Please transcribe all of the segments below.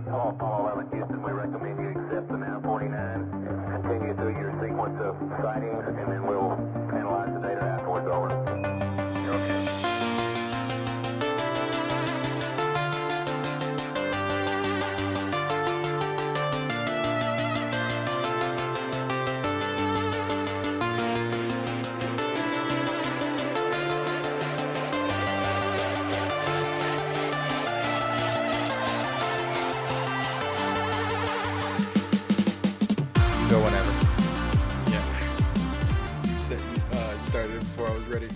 Hello, Apollo 11 Houston. We recommend you accept the now 49. Continue through your sequence of sightings, and then we'll analyze the data afterwards. Over. You're okay. Go whenever. Yeah. Started before I was ready.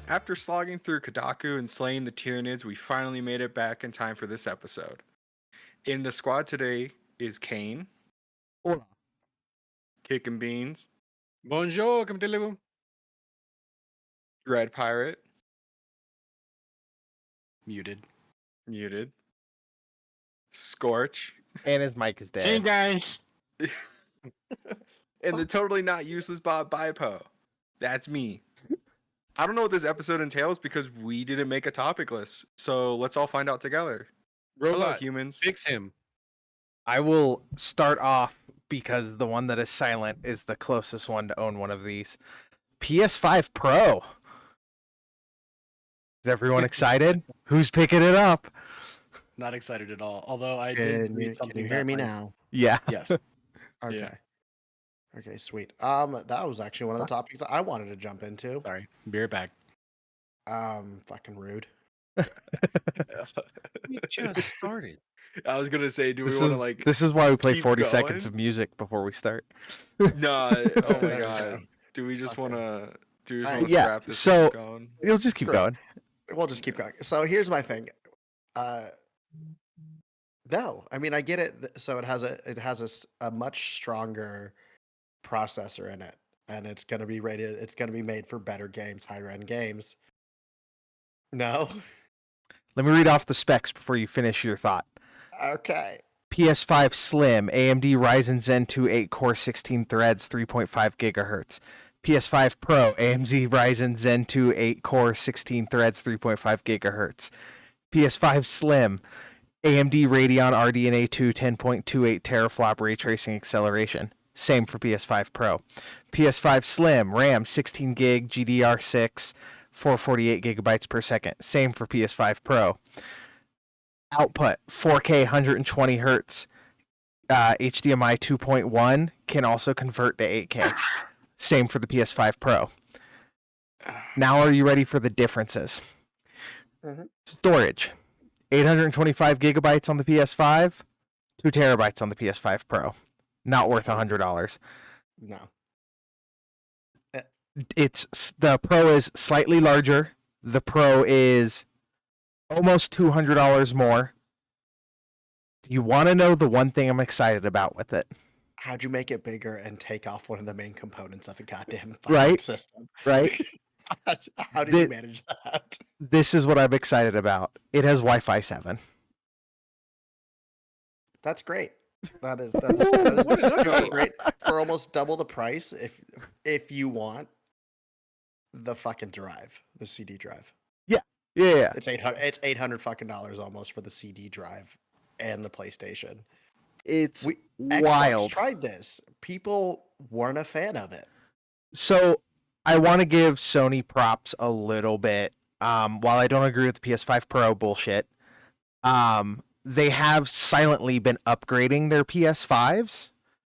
After slogging through Kadaku and slaying the tyranids, we finally made it back in time for this episode. In the squad today is Kain, Hola. KickenBeans, Bonjour, come to DreadPirate, Muted. Scorch, And his mic is dead. Hey guys. and the totally not useless bot Bipoe. That's me. I don't know what this episode entails because we didn't make a topic list. So let's all find out together. Hello, Robot, humans. fix him. I will start off because the one that is silent is the closest one to own one of these. PS5 Pro. Is everyone excited? Who's picking it up? Not excited at all. Although I did read something. Can you hear that me might- now? Yeah. Yes. Okay. Yeah. Okay, sweet. That was actually one of the topics I wanted to jump into. Sorry. Be right back. Fucking rude. We just started. I was gonna say, do we This want to is, like? this is why we play keep 40 seconds going? of music before we start. No. Oh my There we god. go. Do we just Okay. want to? Do we just Uh, want to yeah, scrap this? so- and keep going? You'll just keep Sure. going. We'll just keep going. So here's my thing. No, I mean I get it. So it has a much stronger processor in it, and it's gonna be rated. It's gonna be made for better games, higher end games. No. Let me read off the specs before you finish your thought. Okay. PS5 Slim, AMD Ryzen Zen 2 8-core 16 threads, 3.5 gigahertz. PS5 Pro, AMD Ryzen Zen 2 8-core 16 threads, 3.5 gigahertz. PS5 Slim, AMD Radeon RDNA 2 10.28 teraflop ray tracing acceleration. Same for PS5 Pro. PS5 Slim, RAM 16 gig, GDR6, 448 gigabytes per second. Same for PS5 Pro. Output 4K 120 hertz. HDMI 2.1 can also convert to 8K. Same for the PS5 Pro. Now, are you ready for the differences? Mhm. Storage 825 gigabytes on the PS5, 2 terabytes on the PS5 Pro. Not worth $100. No. The Pro is slightly larger. The Pro is almost $200 more. Do you want to know the one thing I'm excited about with it? How'd you make it bigger and take off one of the main components of the goddamn fucking Right. system? Right? How did you The- manage that? This is what I'm excited about. It has Wi-Fi 7. That's great. That is super great for almost double the price if you want the fucking drive, the CD drive. Yeah. It's $800 fucking dollars almost for the CD drive and the PlayStation. It's Xbox wild. tried this. People weren't a fan of it. So I want to give Sony props a little bit. While I don't agree with the PS5 Pro bullshit, they have silently been upgrading their PS5s.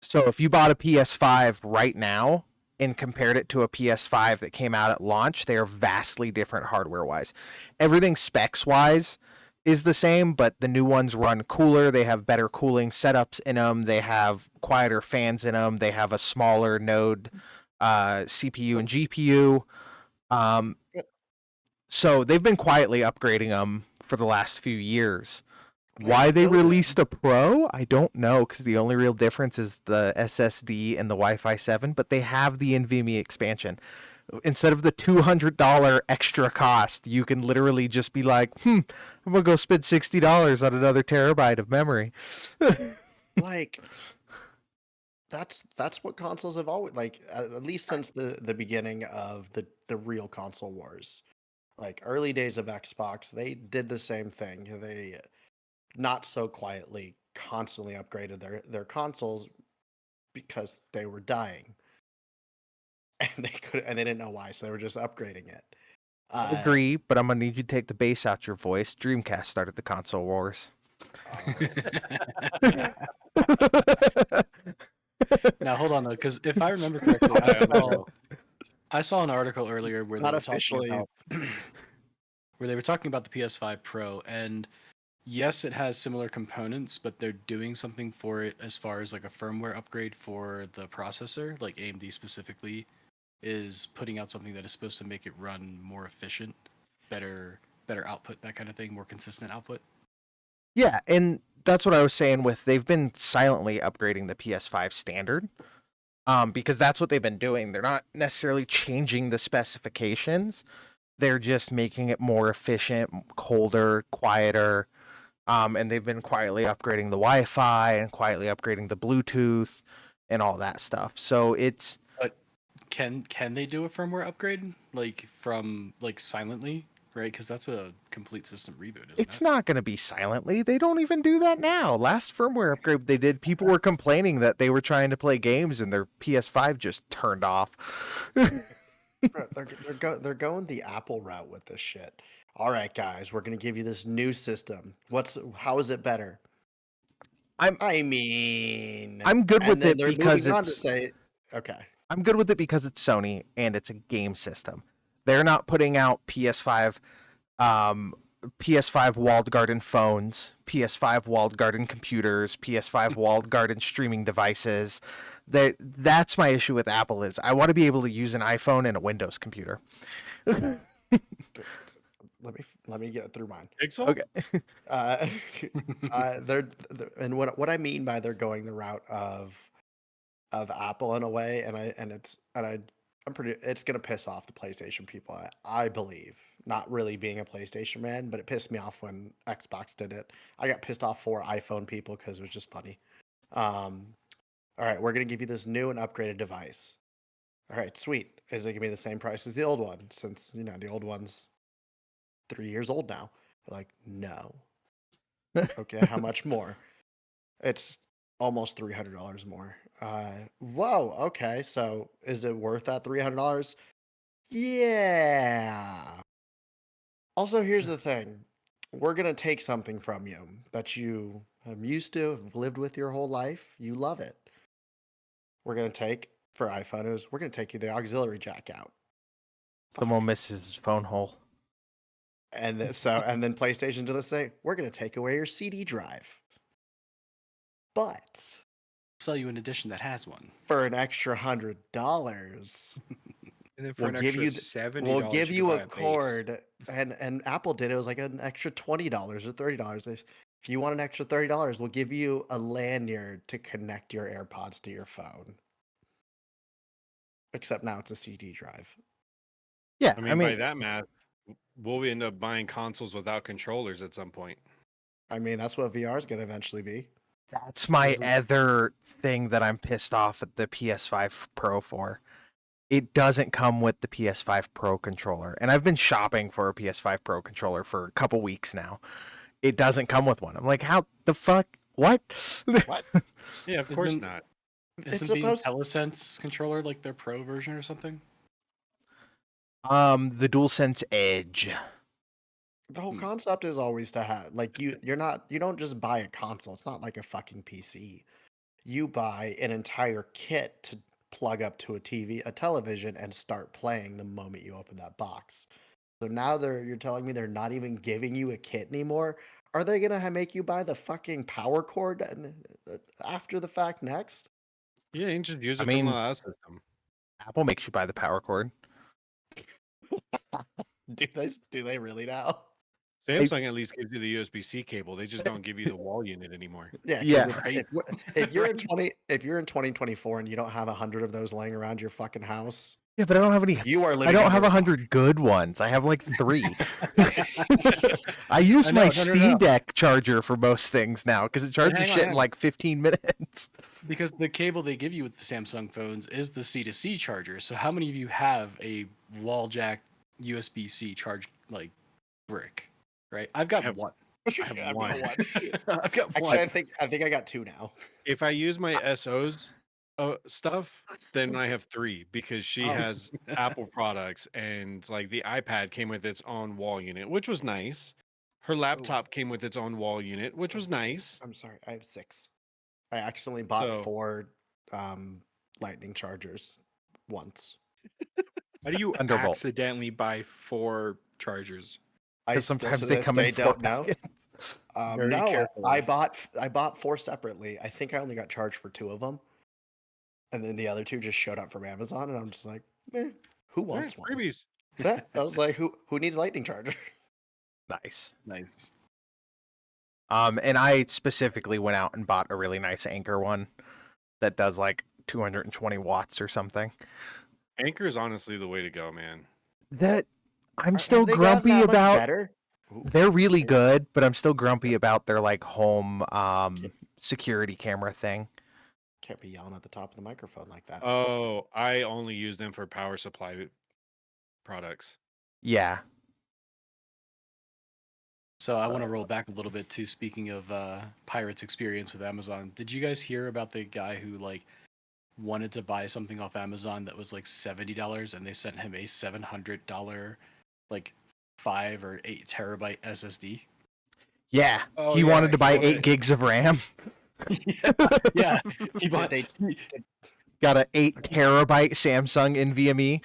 So if you bought a PS5 right now and compared it to a PS5 that came out at launch, they are vastly different hardware-wise. Everything specs-wise is the same, but the new ones run cooler. They have better cooling setups in them. They have quieter fans in them. They have a smaller node CPU and GPU. So they've been quietly upgrading them for the last few years. Why they released a Pro, I don't know, because the only real difference is the SSD and the Wi-Fi 7, but they have the NVMe expansion. Instead of the $200 extra cost, you can literally just be like, I'm going to go spend $60 on another terabyte of memory. Like that's what consoles have always like, at least since the beginning of the real console wars. Like early days of Xbox, they did the same thing. They not so quietly constantly upgraded their consoles because they were dying, and they didn't know why, so they were just upgrading it. I agree, but I'm gonna need you to take the bass out your voice. Dreamcast started the console wars. Now hold on though, because if I remember correctly, I saw an article earlier where they Not were talking officially. about where they were talking about the PS5 Pro, and yes, it has similar components, but they're doing something for it as far as like a firmware upgrade for the processor, like AMD specifically is putting out something that is supposed to make it run more efficient, better output, that kind of thing, more consistent output. Yeah, and that's what I was saying with they've been silently upgrading the PS5 standard. Because that's what they've been doing. They're not necessarily changing the specifications. They're just making it more efficient, colder, quieter. And they've been quietly upgrading the Wi-Fi and quietly upgrading the Bluetooth and all that stuff. So it's But can they do a firmware upgrade like from like silently, right? Because that's a complete system reboot, isn't it's it? not going to be silently. They don't even do that now. Last firmware upgrade they did, people were complaining that they were trying to play games and their PS5 just turned off. They're going the Apple route with this shit. All right, guys, we're gonna give you this new system. How is it better? I'm good with it because okay. I'm good with it because it's Sony and it's a game system. They're not putting out PS5 walled garden phones, PS5 walled garden computers, PS5 walled garden streaming devices. That's my issue with Apple is I want to be able to use an iPhone and a Windows computer. Let me get through mine. Pixel? Okay. They're and what I mean by they're going the route of Apple in a way, it's gonna piss off the PlayStation people. I believe, not really being a PlayStation man, but it pissed me off when Xbox did it. I got pissed off for iPhone people because it was just funny. All right, we're gonna give you this new and upgraded device. All right, sweet. Is it gonna be the same price as the old one? Since the old one's 3 years old now. They're like, no. Okay, how much more? It's almost $300 more. Whoa. Okay, so is it worth that $300? Yeah. Also, here's the thing: we're gonna take something from you that you have used to, have lived with your whole life. You love it. We're gonna take for iPhones. We're gonna take you the auxiliary jack out. Someone misses his phone hole. And then PlayStation do the same. We're gonna take away your CD drive. But Sell you an edition that has one for an extra $100, And then for we'll an give extra you $70, we'll give you you can a buy base. cord, and Apple did it. It was like an extra $20 or $30. If you want an extra $30, we'll give you a lanyard to connect your AirPods to your phone. Except now it's a CD drive. Yeah, I mean, by that math, will we end up buying consoles without controllers at some point? I mean, that's what VR is going to eventually be. that's my other thing that I'm pissed off at the PS5 Pro for. It doesn't come with the PS5 Pro controller. And I've been shopping for a PS5 Pro controller for a couple weeks now. It doesn't come with one. I'm like, how the fuck? What? What? Yeah, of course not. Isn't the IntelliSense controller like their Pro version or something? The DualSense Edge. The whole concept is always to have you don't just buy a console. It's not like a fucking PC. You buy an entire kit to plug up to a television, and start playing the moment you open that box. So now you're telling me they're not even giving you a kit anymore? Are they gonna make you buy the fucking power cord after the fact next? Yeah, you can just use it from the last system. Apple makes you buy the power cord. Do they really now? Samsung at least gives you the USB-C cable. They just don't give you the wall unit anymore. Yeah. If you're in 2024 and you don't have 100 of those laying around your fucking house, yeah, but I don't have any. I don't have 100 good ones. I have like 3. I use my Steam Deck charger for most things now because it charges shit in like 15 minutes. Because the cable they give you with the Samsung phones is the C2C charger. So how many of you have a wall jack USB-C charge brick? Right, I've got one. have I've one. got one. I've got Actually, one. I think I got 2 now. If I use my SO's stuff, then I have 3 because she Oh. has Apple products and like the iPad came with its own wall unit, which was nice. Her laptop came with its own wall unit, which was nice. I'm sorry, I have 6. I accidentally bought So 4 lightning chargers once. How do you Thunderbolt. accidentally buy 4 chargers? I 'Cause still sometimes to they this come in day 4 don't know. packets. Very No, carefully. I bought 4 separately. I think I only got charged for 2 of them, and then the other 2 just showed up from Amazon, and I'm just like, who wants one? freebies. Yeah, I was like, who needs lightning charger? Nice. Nice. And I specifically went out and bought a really nice Anchor one that does like 220 watts or something. Anchor is honestly the way to go, man. That I'm Have still they gotten grumpy that much about. better? They're really Okay. good, but I'm still grumpy about their like home security camera thing. Can't be yelling at the top of the microphone like that. Oh, I only use them for power supply products. Yeah. So I want to roll back a little bit too. Speaking of Pirate's experience with Amazon, did you guys hear about the guy who like wanted to buy something off Amazon that was like $70 and they sent him a $700 like 5 or 8 terabyte SSD? Yeah. Oh, he yeah, wanted to he buy wanted- 8 gigs of RAM. Yeah, he Did bought. they Got an 8 terabyte Samsung NVMe.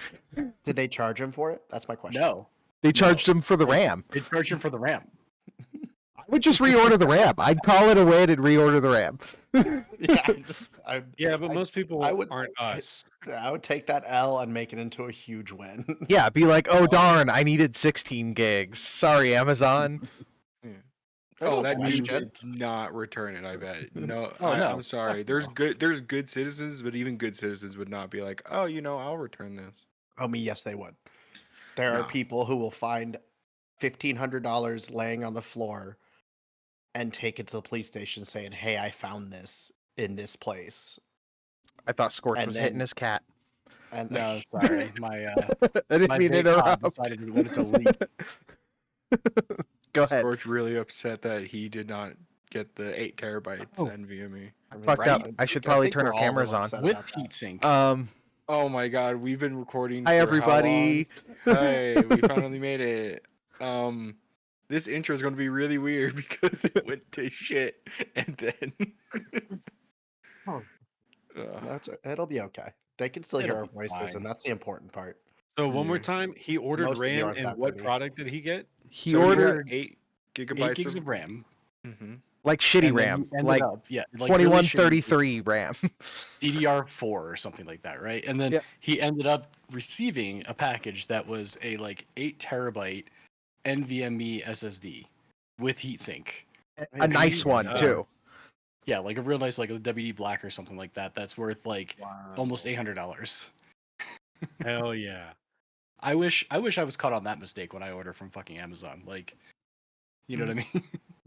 did they charge him for it? That's my question. No, They charged him for the RAM. they charged him for the RAM. I would just reorder the RAM. I'd call it a win and reorder the RAM. Yeah, Yeah, but most people I would- aren't us. I would take that L and make it into a huge win. Yeah, be like, oh darn, I needed 16 gigs. Sorry, Amazon. Oh, that question. dude did not return it. I bet. No, Oh, no. I'm sorry. Fuck There's no. good citizens, but even good citizens would not be like, oh, I'll return this. Oh, me, yes, they would. There are No. people who will find $1,500 laying on the floor and take it to the police station saying, hey, I found this in this place. I thought Scorch And was then- hitting his cat. And No, sorry, my I didn't my mean to vape pod interrupt. decided he wanted to leak. Go ahead. Scorch really upset that he did not get the 8 terabytes Oh. NVMe. I mean, Fucked up. right? I should I probably think turn we're our all a cameras little on. upset with about that. heatsink. Oh my god, we've been recording. Hi for everybody. How long? Hey, we finally made it. This intro is going to be really weird because it went to shit, and then. Oh. Ugh. It'll be okay. They can still hear It'll our be voices, fine. and that's the important part. So one more Yeah. time, he ordered Most of you RAM, aren't and that what pretty. product did he get? He So ordered 8 8 gigabytes gigs of RAM. Mm-hmm. like shitty and then RAM, he ended like up, yeah, like really shitty 2133 RAM. DDR4 or something like that, right? And then Yeah. he ended up receiving a package that was a like 8 terabyte NVMe SSD with heatsink. A nice one does. too. Yeah, like a real nice, like a WD Black or something like that. That's worth like almost $800. Hell yeah. I wish I was caught on that mistake when I order from fucking Amazon. Like, you know what I mean?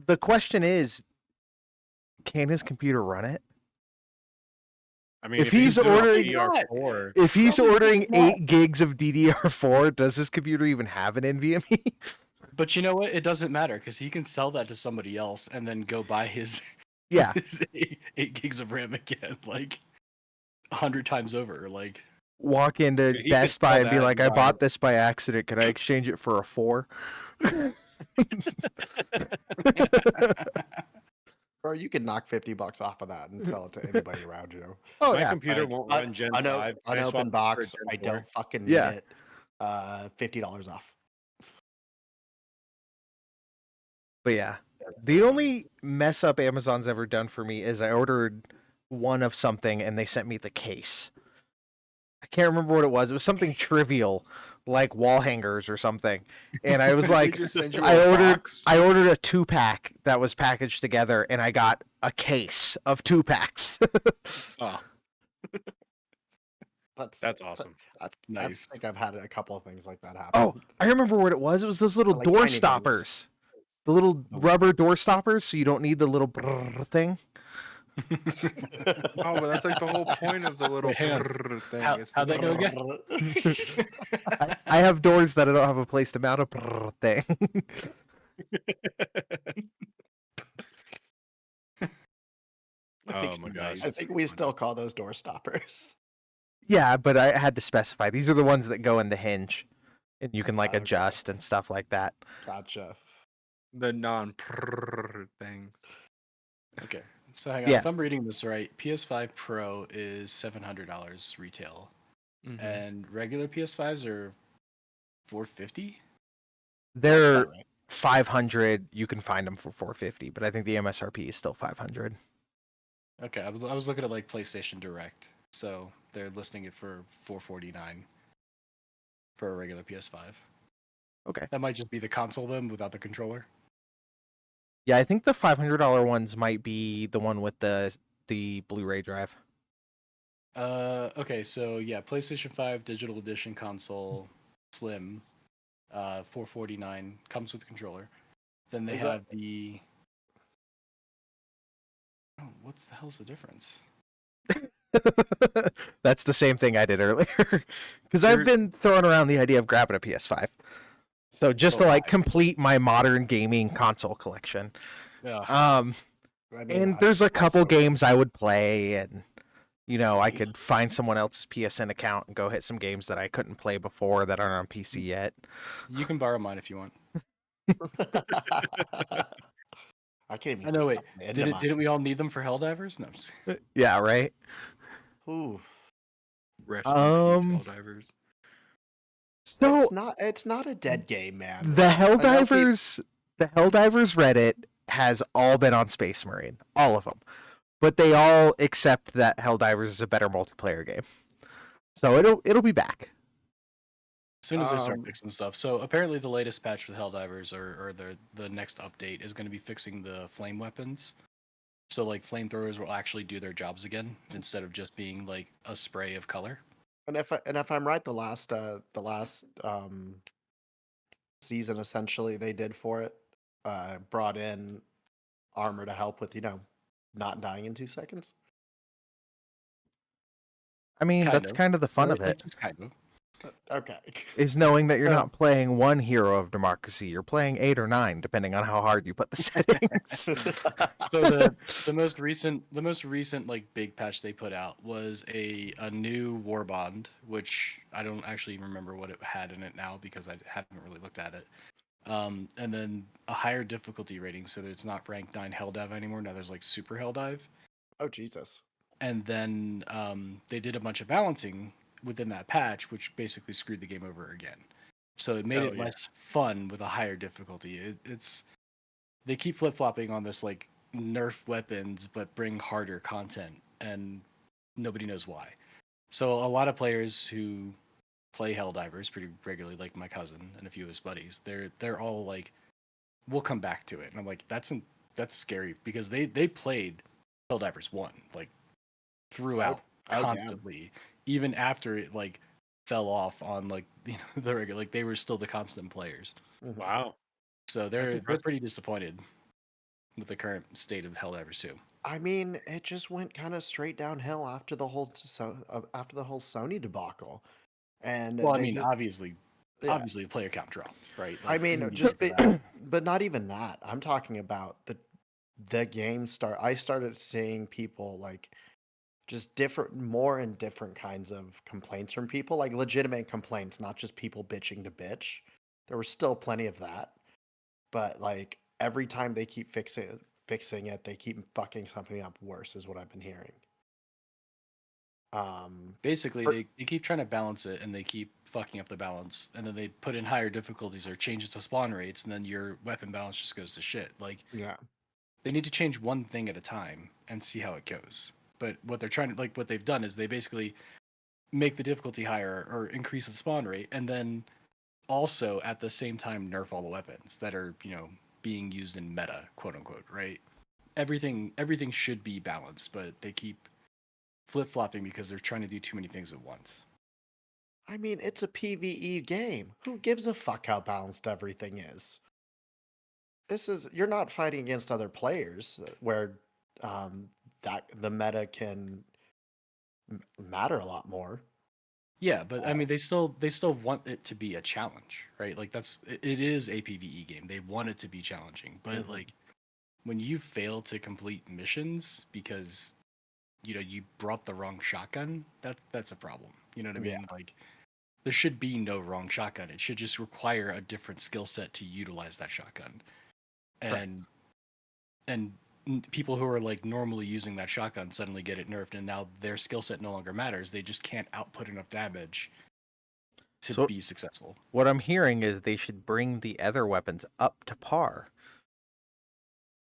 The question is, can his computer run it? I mean, If he's doing ordering- DDR4, If he's Probably ordering not. 8 gigs of DDR4, does his computer even have an NVMe? But you know what? It doesn't matter because he can sell that to somebody else and then go buy his Yeah. his 8 gigs of RAM again, like 100 times over. Like, Walk into He could Best sell Buy and be that like, and I buy- bought this by accident. Can I exchange it for a 4? Bro, you could knock $50 off of that and sell it to anybody around you. Oh, my yeah. computer Like, won't run Gen 5. I swapped Unopened it for a box. Gen I 4. don't fucking need Yeah. it. $50 off. But yeah, the only mess up Amazon's ever done for me is I ordered one of something and they sent me the case. I can't remember what it was. It was something trivial, like wall hangers or something. And I was They like, just send you I a ordered box? I ordered a 2-pack that was packaged together, and I got a case of 2-packs. Oh, That's awesome. Nice. I think I've had a couple of things like that happen. Oh, I remember what it was. It was those little Like door tiny things. stoppers. The little rubber door stoppers, so you don't need the little brrr thing. oh, but that's like the whole point of the little Wait, hang on. brrr thing. How- is for how'd that go the- again? I have doors that I don't have a place to mount a brrr thing. Oh my gosh. I think we still call those door stoppers. Yeah, but I had to specify. These are the ones that go in the hinge, and you can like Okay. adjust and stuff like that. Gotcha. The non-prrrr things. Okay. So hang on. Yeah. If I'm reading this right, PS5 Pro is $700 retail, Mhm. and regular PS5s are $450. They're About right. 500. You can find them for 450, but I think the MSRP is still 500. Okay, I was looking at like PlayStation Direct, so they're listing it for $449 for a regular PS5. Okay. That might just be the console then without the controller. Yeah, I think the $500 ones might be the one with the Blu-ray drive. Okay, so yeah, PlayStation 5 Digital Edition console, slim, $449, comes with controller. Then they Is have the. Oh, what the hell's the difference? That's the same thing I did earlier. Because I've been throwing around the idea of grabbing a PS5. So just So to like high. complete my modern gaming console collection. Yeah. I mean, And there's a couple also- games I would play, and I could find someone else's PSN account and go hit some games that I couldn't play before that aren't on PC yet. You can borrow mine if you want. I can't even. I know. Wait, keep up with the end of didn't we all need them for Helldivers? No. I'm just- Yeah, right. mine. Ooh. Rest in peace, Helldivers. So It's not a dead game, man. the I know Helldivers Reddit has all been on Space Marine, all of them, but they all accept that Helldivers is a better multiplayer game. So it'll be back. As soon as they start Um, fixing stuff. So apparently the latest patch with Helldivers or the next update is going to be fixing the flame weapons. So like flamethrowers will actually do their jobs again instead of just being like a spray of color. And if I'm right, the last season essentially they did for it brought in armor to help with not dying in 2 seconds. I mean, Kind that's of. kind of the fun Right? of it. Just kind of. Okay. Is knowing that you're Oh. not playing one hero of democracy, you're playing 8 or 9, depending on how hard you put the settings. So the most recent like big patch they put out was a new war bond, which I don't actually remember what it had in it now because I haven't really looked at it. And then a higher difficulty rating, so that it's not rank 9 Helldive anymore. Now there's like super Helldive. Oh Jesus. And then they did a bunch of balancing within that patch, which basically screwed the game over again. So it made Oh, it yeah. less fun with a higher difficulty. They keep flip flopping on this like nerf weapons, but bring harder content, and nobody knows why. So a lot of players who play Helldivers pretty regularly, like my cousin and a few of his buddies, they're all like, "We'll come back to it," and I'm like, "That's scary," because they played Helldivers 1 like throughout Oh, damn. constantly, even after it like fell off on like the regular, like they were still the constant players. Mhm. Wow. So they're impressive. pretty disappointed with the current state of Helldivers 2. I mean, it just went kind of straight downhill after the whole Sony debacle, and Well, I they mean, just, obviously yeah. the player count dropped, right? I mean, immediately just for that. but not even that. I'm talking about the game start. I started seeing people like just more and different kinds of complaints from people, like legitimate complaints, not just people bitching to bitch. There was still plenty of that, but like every time they keep fixing it, they keep fucking something up worse, is what I've been hearing. Basically, For- they keep trying to balance it, and they keep fucking up the balance, and then they put in higher difficulties or changes to spawn rates, and then your weapon balance just goes to shit. Like yeah. they need to change one thing at a time and see how it goes. But what they're trying to what they've done is they basically make the difficulty higher or increase the spawn rate, and then also at the same time nerf all the weapons that are being used in meta, quote unquote, right? Everything should be balanced, but they keep flip flopping because they're trying to do too many things at once. I mean, it's a PvE game. Who gives a fuck how balanced everything is? You're not fighting against other players where that the meta can matter a lot more. Yeah, but I mean, they still want it to be a challenge, right? Like it is a PvE game. They want it to be challenging, but Mhm. like when you fail to complete missions because you brought the wrong shotgun, that's a problem. You know what I Yeah. mean? Like, there should be no wrong shotgun. It should just require a different skill set to utilize that shotgun. And people who are like normally using that shotgun suddenly get it nerfed, and now their skill set no longer matters. They just can't output enough damage to So- be successful. What I'm hearing is they should bring the other weapons up to par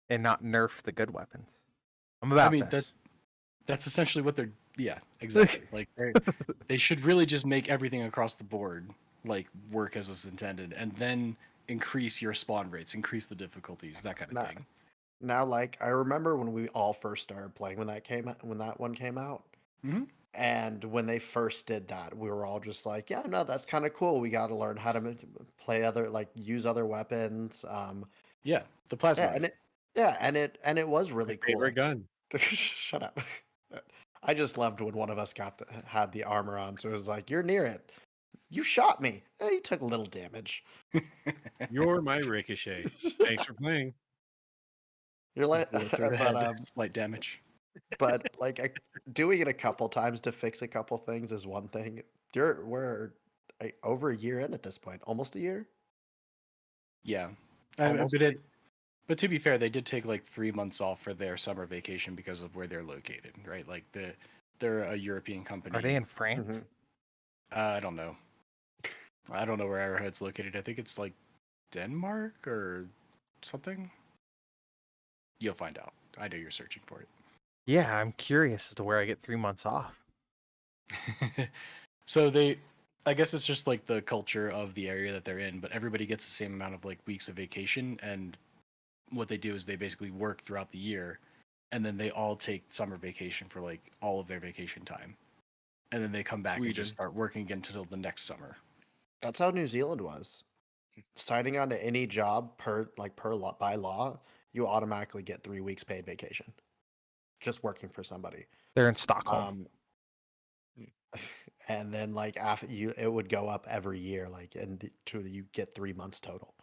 and not nerf the good weapons. I'm about this. That's essentially what they're. Yeah, exactly. Like they should really just make everything across the board like work as it's intended, and then increase your spawn rates, increase the difficulties, that kind of thing. Now, like I remember when we all first started playing when that one came out, Mhm. and when they first did that, we were all just like, "Yeah, no, that's kind of cool. We got to learn how to play use other weapons." Yeah, the plasma. Yeah, and it was really cool. Favorite gun. Shut up. I just loved when one of us had the armor on, so it was like, "You're near it. You shot me. You took a little damage. You're my ricochet. Thanks for playing. You're like, Bullet through the head, slight damage. but like doing it a couple times to fix a couple things is one thing. We're over a year in at this point, almost a year. Yeah, Almost but to be fair, they did take like 3 months off for their summer vacation because of where they're located, right? Like they're a European company. Are they in France? Mhm. I don't know. I don't know where Arrowhead's located. I think it's like Denmark or something. You'll find out. I know you're searching for Yeah, I'm curious as to where I get 3 months off. it. So I guess it's just like the culture of the area that they're in, but everybody gets the same amount of like weeks of vacation, and what they do is they basically work throughout the year, and then they all take summer vacation for like all of their vacation time, and then they come back and just Sweden. start working again until the next summer. That's how New Zealand was. Signing on to any job by law, you automatically get 3 weeks paid vacation. Just working for somebody. They're in Stockholm. And then like after it would go up every year, like you get 3 months total.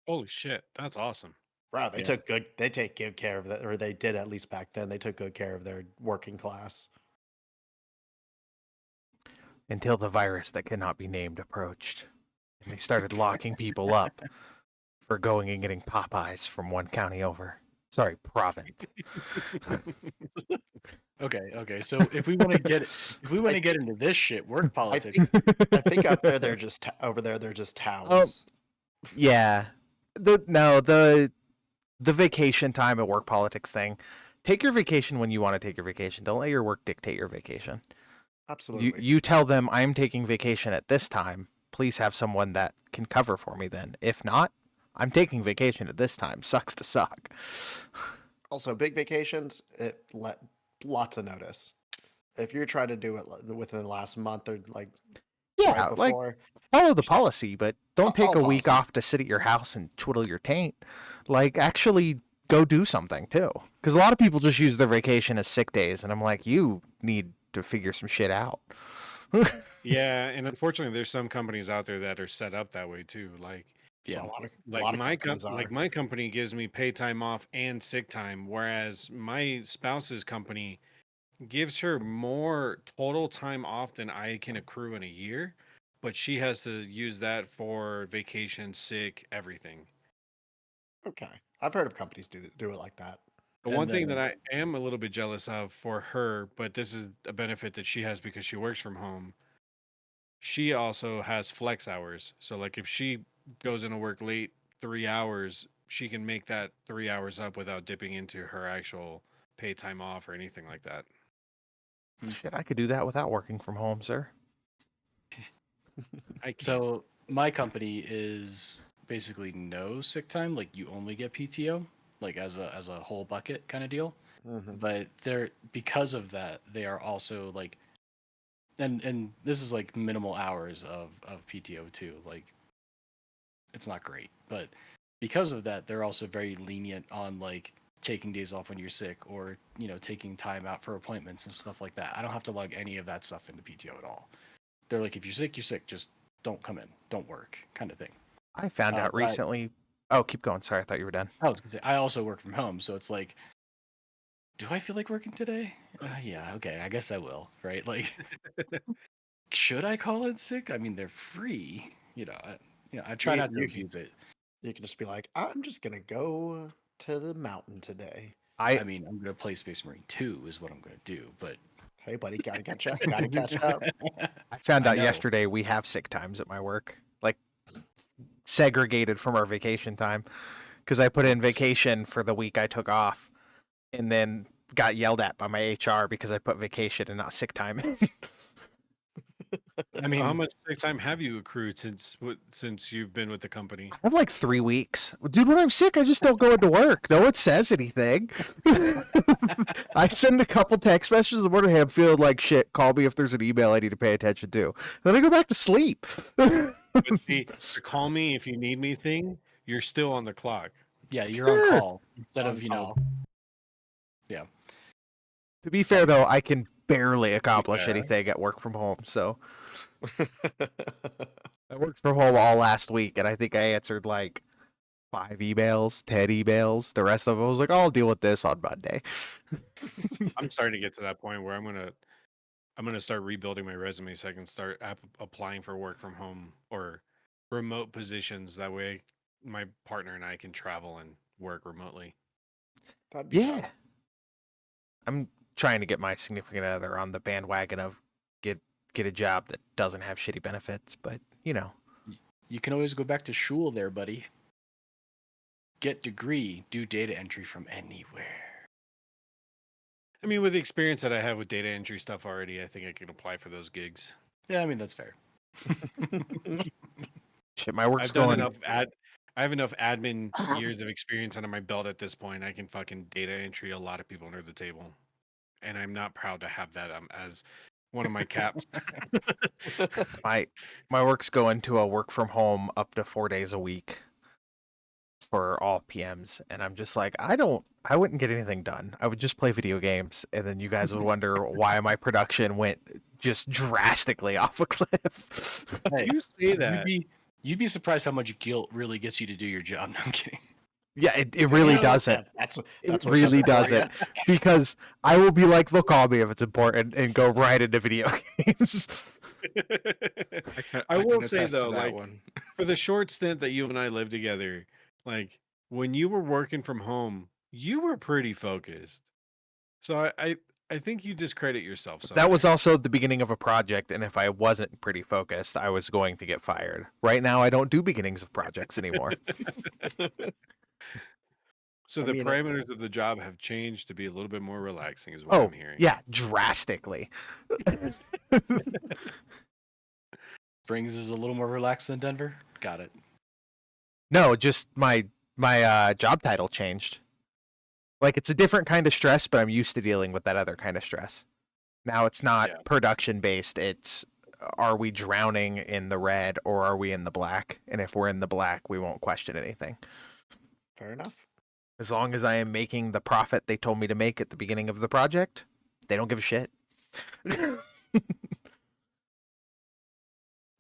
Holy shit, that's awesome. Wow, they Yeah. take good care of that, or they did at least back then. They took good care of their working class. Until the virus that cannot be named approached. And they started locking people up for going and getting Popeyes from one county over. Sorry, province. Okay. So if we want to get into this shit, work politics. I think up there they're just over there. They're just towns. Yeah. The vacation time and work politics thing. Take your vacation when you want to take your vacation. Don't let your work dictate your vacation. Absolutely. You tell them I'm taking vacation at this time. Please have someone that can cover for me then. If not, I'm taking vacation at this time. Sucks to suck. Also, big vacations, lots of notice. If you're trying to do it within the last month or like Yeah, right like before, follow the policy, but don't take Follow a week policy. off to sit at your house and twiddle your taint. Like, actually go do something too. Because a lot of people just use their vacation as sick days, and I'm like, you need to figure some shit out. Yeah, and unfortunately, there's some companies out there that are set up that way too. Like, Yeah. a lot of companies like are. my company gives me pay time off and sick time, whereas my spouse's company gives her more total time off than I can accrue in a year, but she has to use that for vacation, sick, everything. Okay, I've heard of companies do it like that. The And one thing that then- I am a little bit jealous of for her, but this is a benefit that she has because she works from home. She also has flex hours. So like if she goes into work late 3 hours, she can make that 3 hours up without dipping into her actual pay time off or anything like that. Shit, I could do that without working from home, sir. I can't. So my company is basically no sick time. Like you only get PTO, like as a whole bucket kind of deal. Mhm. But they're because of that, they are also like, and this is like minimal hours of PTO too. Like it's not great, but because of that, they're also very lenient on like taking days off when you're sick or taking time out for appointments and stuff like that. I don't have to log any of that stuff into PTO at all. They're like, if you're sick, you're sick. Just don't come in, don't work, kind of thing. I found out but- recently. Oh, keep going. Sorry, I thought you were done. I was gonna say I also work from home, so it's like do I feel like working today? Yeah, okay, I guess I will, right? Like, should I call in sick? I mean, they're free. I try You, not to you can abuse it. you can just be like, I'm just gonna go to the mountain today. I mean, I'm gonna play Space Marine 2 is what I'm gonna do, but Hey, buddy, gotta catch up. Gotta catch up. I found I out know. yesterday we have sick times at my work, like segregated from our vacation time, because I put in vacation for the week I took off, and then got yelled at by my HR because I put vacation and not sick time. I mean, How much sick time have you accrued since you've been with the company? I have like 3 weeks. Dude, when I'm sick, I just don't go into work. No one says anything. I send a couple text messages in the morning, hey, I'm feeling like shit. Call me if there's an email I need to pay attention to. Then I go back to sleep. But the call me if you need me thing, you're still on the clock. yeah, you're on Sure. call instead of, call. yeah. To be fair, though, I can barely accomplish fair. anything at work from home. So I worked from home all last week, and I think I answered like 5 emails, 10 emails. The rest of them I was like, I'll deal with this on Monday. I'm starting to get to that point where I'm gonna start rebuilding my resume so I can start applying for work from home or remote positions. That way, my partner and I can travel and work remotely. That'd be Yeah. fun. I'm trying to get my significant other on the bandwagon of get a job that doesn't have shitty benefits, but you know. You can always go back to shul there, buddy. Get degree, do data entry from anywhere. I mean, with the experience that I have with data entry stuff already, I think I can apply for those gigs. Yeah, I mean, that's fair. Shit, my work's I've done going. enough I have enough admin years of experience under my belt at this point. I can fucking data entry a lot of people under the table, and I'm not proud to have that as one of my caps. My work's going to a work from home up to 4 days a week for all PMs, and I'm just like, I wouldn't get anything done. I would just play video games, and then you guys would wonder why my production went just drastically off a cliff. Hey, You say that. you'd be surprised how much guilt really gets you to do your job. No, I'm kidding. Yeah, it really know, doesn't. That's It what really does it for doesn't, because I will be like, they'll call me if it's important, and go right into video games. I will can say attest to though, that like one. for the short stint that you and I lived together, like when you were working from home, you were pretty focused. So I think you discredit yourself. That was somewhere. also the beginning of a project, and if I wasn't pretty focused, I was going to get fired. Right now, I don't do beginnings of projects anymore. So I the mean, parameters of the job have changed to be a little bit more relaxing, is what Oh, I'm hearing. yeah, drastically. Springs is a little more relaxed than Denver. Got it. No, just my job title changed. Like, it's a different kind of stress, but I'm used to dealing with that other kind of stress. Now it's not Yeah. production based. It's, are we drowning in the red or are we in the black? And if we're in the black, we won't question anything. fair enough. As long as I am making the profit they told me to make at the beginning of the project, they don't give a shit.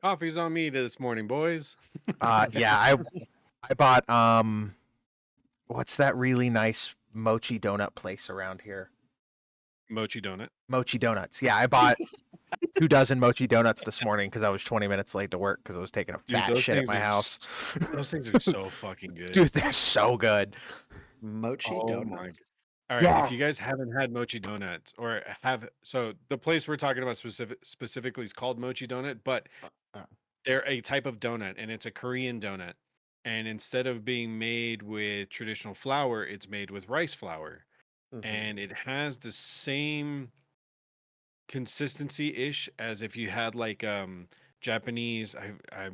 Coffee's on me this morning, boys. Yeah, I bought what's that really nice mochi donut place around here? Mochi donut. Mochi donuts. Yeah, I bought 2 dozen mochi donuts this morning because I was 20 minutes late to work because I was taking a Dude, fat those shit at things my are house. Those things are so fucking good. Dude, they're so good. Mochi Oh donuts. my. All right, Yeah. if you guys haven't had mochi donuts or so the place we're talking about specifically is called Mochi Donut, but Uh, they're a type of donut and it's a Korean donut. And instead of being made with traditional flour, it's made with rice flour. mhm. And it has the same consistency ish as if you had like Japanese I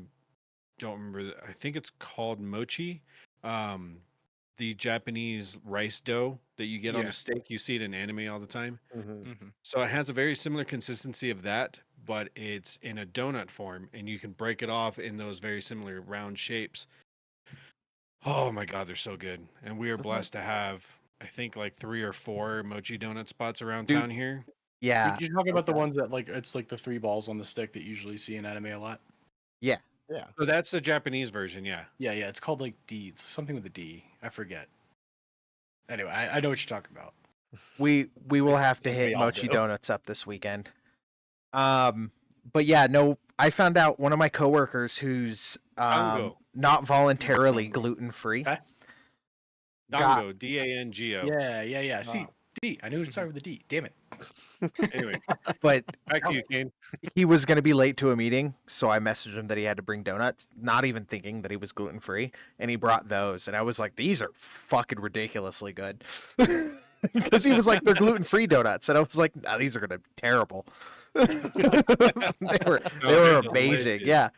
don't remember I think it's called mochi. The Japanese rice dough that you get on Yeah. a steak, you see it in anime all the time. Mhm. So it has a very similar consistency of that, but it's in a donut form and you can break it off in those very similar round shapes. Oh my god, they're so good. And we are Doesn't blessed to have I think like 3 or 4 mochi donut spots around Dude. town here. Yeah. You're talking about the Okay. ones that it's like the 3 balls on the stick that you usually see in anime a lot. Yeah. Yeah. So that's the Japanese version, yeah. Yeah, it's called like D. It's something with a D. I forget. Anyway, I know what you're talking about. We will have to We hit all Mochi do. Donuts up this weekend. But yeah, no, I found out one of my coworkers who's Dango. not voluntarily Dango. gluten free. Okay. Dango, Dango. Yeah. See, D. I knew it started with a D. Damn it. Anyway, But back to you, Kane. he was going to be late to a meeting, so I messaged him that he had to bring donuts, not even thinking that he was gluten free, and he brought those, and I was like, these are fucking ridiculously good. Because he was like, they're gluten free donuts, and I was like, nah, these are gonna be terrible. they were amazing, delicious. yeah.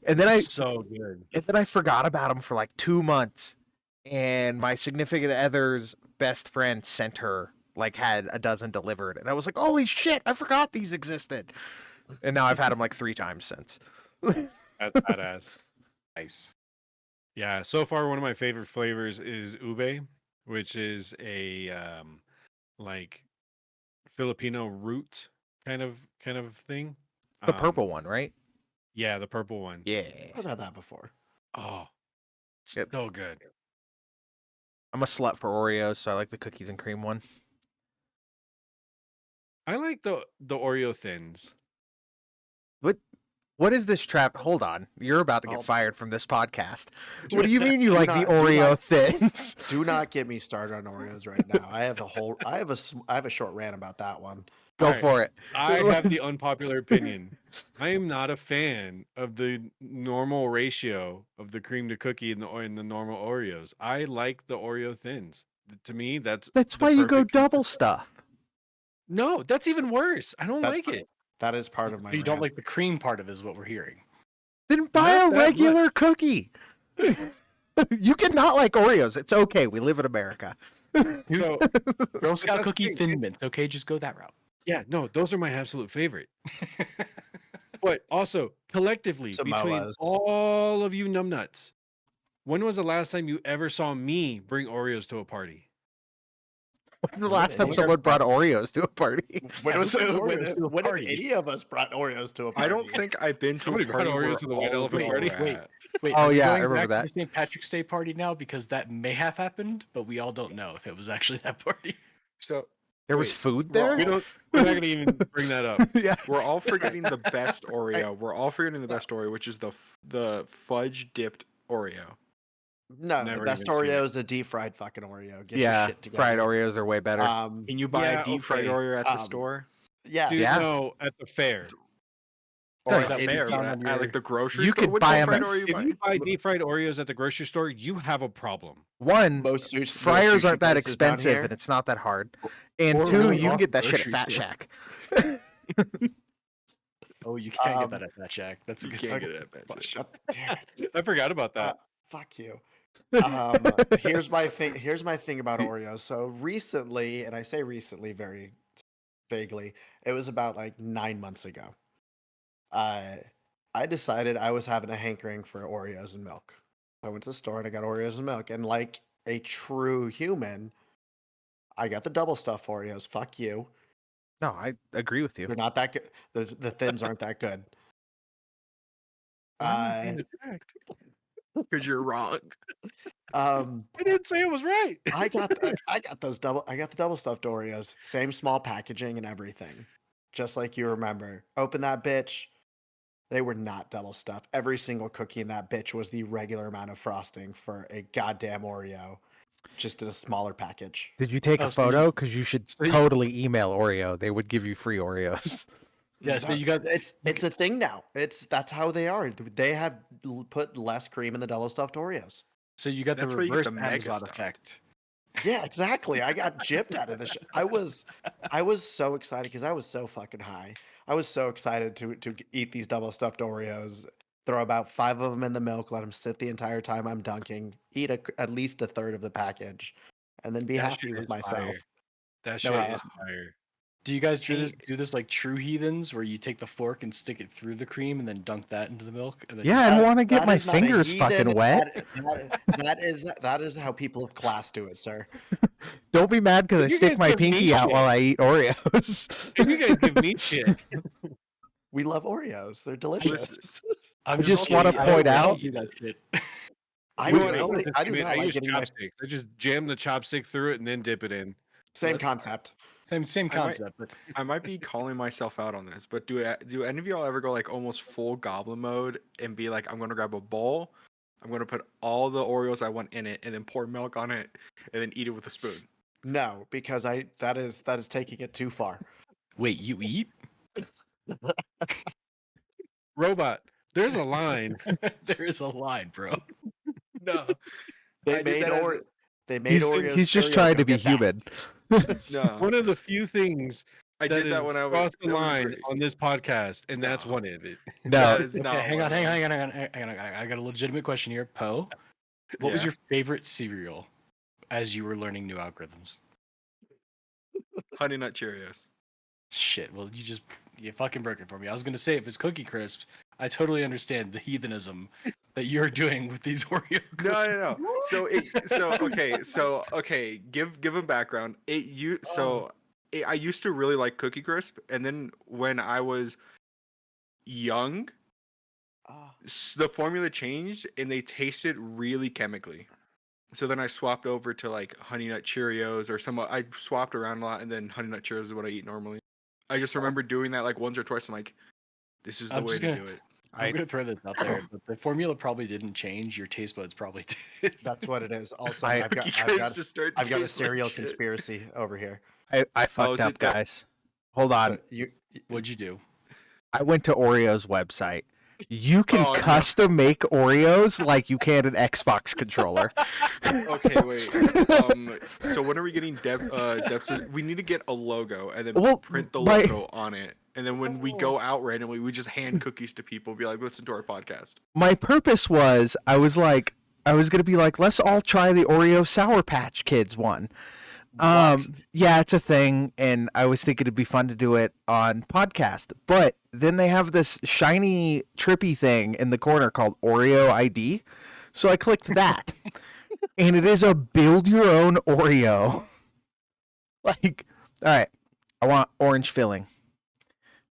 And then So good. I forgot about them for like 2 months, and my significant other's best friend sent her had a dozen delivered, and I was like, holy shit, I forgot these existed. And now I've had them like 3 times since. That's badass. Nice. Yeah, so far one of my favorite flavors is ube, which is a like Filipino root kind of thing. The purple one, right? Yeah, the purple one. Yeah. I've had that before. Oh, Yep. so good. I'm a slut for Oreos, so I like the cookies and cream one. I like the Oreo thins. What is this trap? Hold on. You're about to get Hold- fired from this podcast. What do you mean you Do like not- the do Oreo not- thins? Do not get me started on Oreos right now. I have a short rant about that one. Go Alright. for it. I have the unpopular opinion. I am not a fan of the normal ratio of the cream to cookie and the normal Oreos. I like the Oreo thins. To me, that's That's the why you go perfect double consistency. stuff. No, that's even worse. I don't That's like it. That is part of So my. you don't rant. like the cream part of it is what we're hearing. Then buy Not a that much. regular cookie. You can not like Oreos. It's okay. We live in America. So, Girl Scout that's the cookie thing, Thin Mints. Okay, just go that route. yeah, no, those are my absolute favorite. But also, collectively, between Samoas. all of you numbnuts, when was the last time you ever saw me bring Oreos to a party? When's the last time When- someone brought Oreos to a party? When, Yeah, was, who brought when, Oreos to a when have party? any of us brought Oreos to a party? I don't think I've been to Somebody a brought party where Oreos to the White all of Elephant y'all party? were Wait. at. Wait, Oh, are we yeah, I going remember back that. to the St. Patrick's Day party now because that may have happened, but we all don't know if it was actually that party. So There was Wait, food we're there? all- We're not gonna even bring that up. Yeah. we're all forgetting the best Oreo. We're all forgetting the best Oreo, which is the fudge dipped Oreo. No, Never the best even seen Oreo it. is a deep fried fucking Oreo. Get your Yeah. shit together. Fried Oreos are way better. Can you buy Yeah, a deep fried okay. Oreo at the Um, store? Yeah. Dude, Yeah. no, at the fair. Or Nice. at the If fair, you but found at on like the grocery You store? could Which buy deep 'em fried at- Oreo you If buy? you buy deep fried Oreos at the grocery store, you have a problem. One, Most fryers sushi aren't that places down expensive here- and it's not that hard. And Or two, really you can off get that the shit at grocery Fat store. Shack. Oh, you can't get Um, that at that shack. That's a You good can't point. get it at that shit. Shut, damn it. I forgot about that. Fuck you. Here's my thing. Here's my thing about Oreos. So recently, and I say recently very vaguely, it was about like 9 months ago. I decided I was having a hankering for Oreos and milk. I went to the store and I got Oreos and milk, and like a true human, I got the double stuff Oreos. Fuck you. No, I agree with you. They're not that good. The thins aren't that good. Because you're wrong. Um, I didn't say it was right. I got the double stuffed Oreos, same small packaging and everything, just like you remember. Open that bitch. They were not double stuffed. Every single cookie in that bitch was the regular amount of frosting for a goddamn Oreo, just in a smaller package. Did you take Oh, a so you- photo? Because you should so you- totally email Oreo. They would give you free Oreos. Yeah, so you got It's a thing now. That's how they are. They have put less cream in the double stuffed Oreos. so you got That's the where you get reverse the mega Amazon stuff. effect. Yeah, exactly. I got gypped out of this. I was so excited because I was so fucking high. I was so excited to eat these double stuffed Oreos. Throw about 5 of them in the milk. Let them sit the entire time I'm dunking. Eat at least a third of the package, and then be That happy shit with is myself. fire. That No, shit I- is fire. Do you guys do this like true heathens where you take the fork and stick it through the cream and then dunk that into the milk? And then Yeah, I don't That- want to get that my is not a fingers heathen. fucking wet. That is how people of class do it, sir. Don't be mad because I You stick guys my give me pinky out shit. while I eat Oreos. And you guys give me shit. We love Oreos. They're delicious. I just kidding. wanna I point don't out- do that shit. I You know do what I not use? like I getting use my chopsticks. I just jam the chopstick through it and then dip it in. Same Let's- concept. Same I might- concept. But I might be calling myself out on this, but do any of y'all ever go like almost full goblin mode and be like, I'm gonna grab a bowl, I'm gonna put all the Oreos I want in it, and then pour milk on it, and then eat it with a spoon? No, because that is taking it too far. wait, you eat? Robot, there's a line. There is a line, bro. No, They I did made that as Oreo. They made Oreos. He's just cereal, trying go to be get that. human. no. One of the few things I that did that is when I was crossed the that was line great. on this podcast, and that's No. one of it. No, That is Okay, not. hang one on. of them. I got a legitimate question here. Poe, what was Yeah. your favorite cereal as you were learning new algorithms? Honey Nut Cheerios. Shit, well, you fucking broke it for me. I was gonna say if it's Cookie Crisp, I totally understand the heathenism that you're doing with these Oreo. No. So okay. Give him background. I used to really like Cookie Crisp, and then when I was young, Ah, the formula changed and they tasted really chemically. So then I swapped over to like Honey Nut Cheerios or some. I swapped around a lot, and then Honey Nut Cheerios is what I eat normally. I just remember doing that like once or twice. I'm like, this is the I'm way just to gonna- do it. I'm gonna throw this out there, but the formula probably didn't change. Your taste buds probably did. that's what it is. Also, I- I've got Cookie I've Crisp got just started to I've got a taste like cereal shit. conspiracy over here. I is fucked it up, that- guys. Hold on. So you What'd you do? I went to Oreo's website. You can Oh, no. custom make Oreos like you can an Xbox controller. Okay, wait. So when are we getting depths? We need to get a logo and then Well, print the my- logo on it. And then when we go out randomly, we just hand cookies to people. Be like, listen to our podcast. My purpose was I was gonna be like, let's all try the Oreo Sour Patch Kids one. Yeah, it's a thing, and I was thinking it'd be fun to do it on podcast. But then they have this shiny, trippy thing in the corner called Oreo ID. So I clicked that, and it is a build your own Oreo. Like, all right, I want orange filling,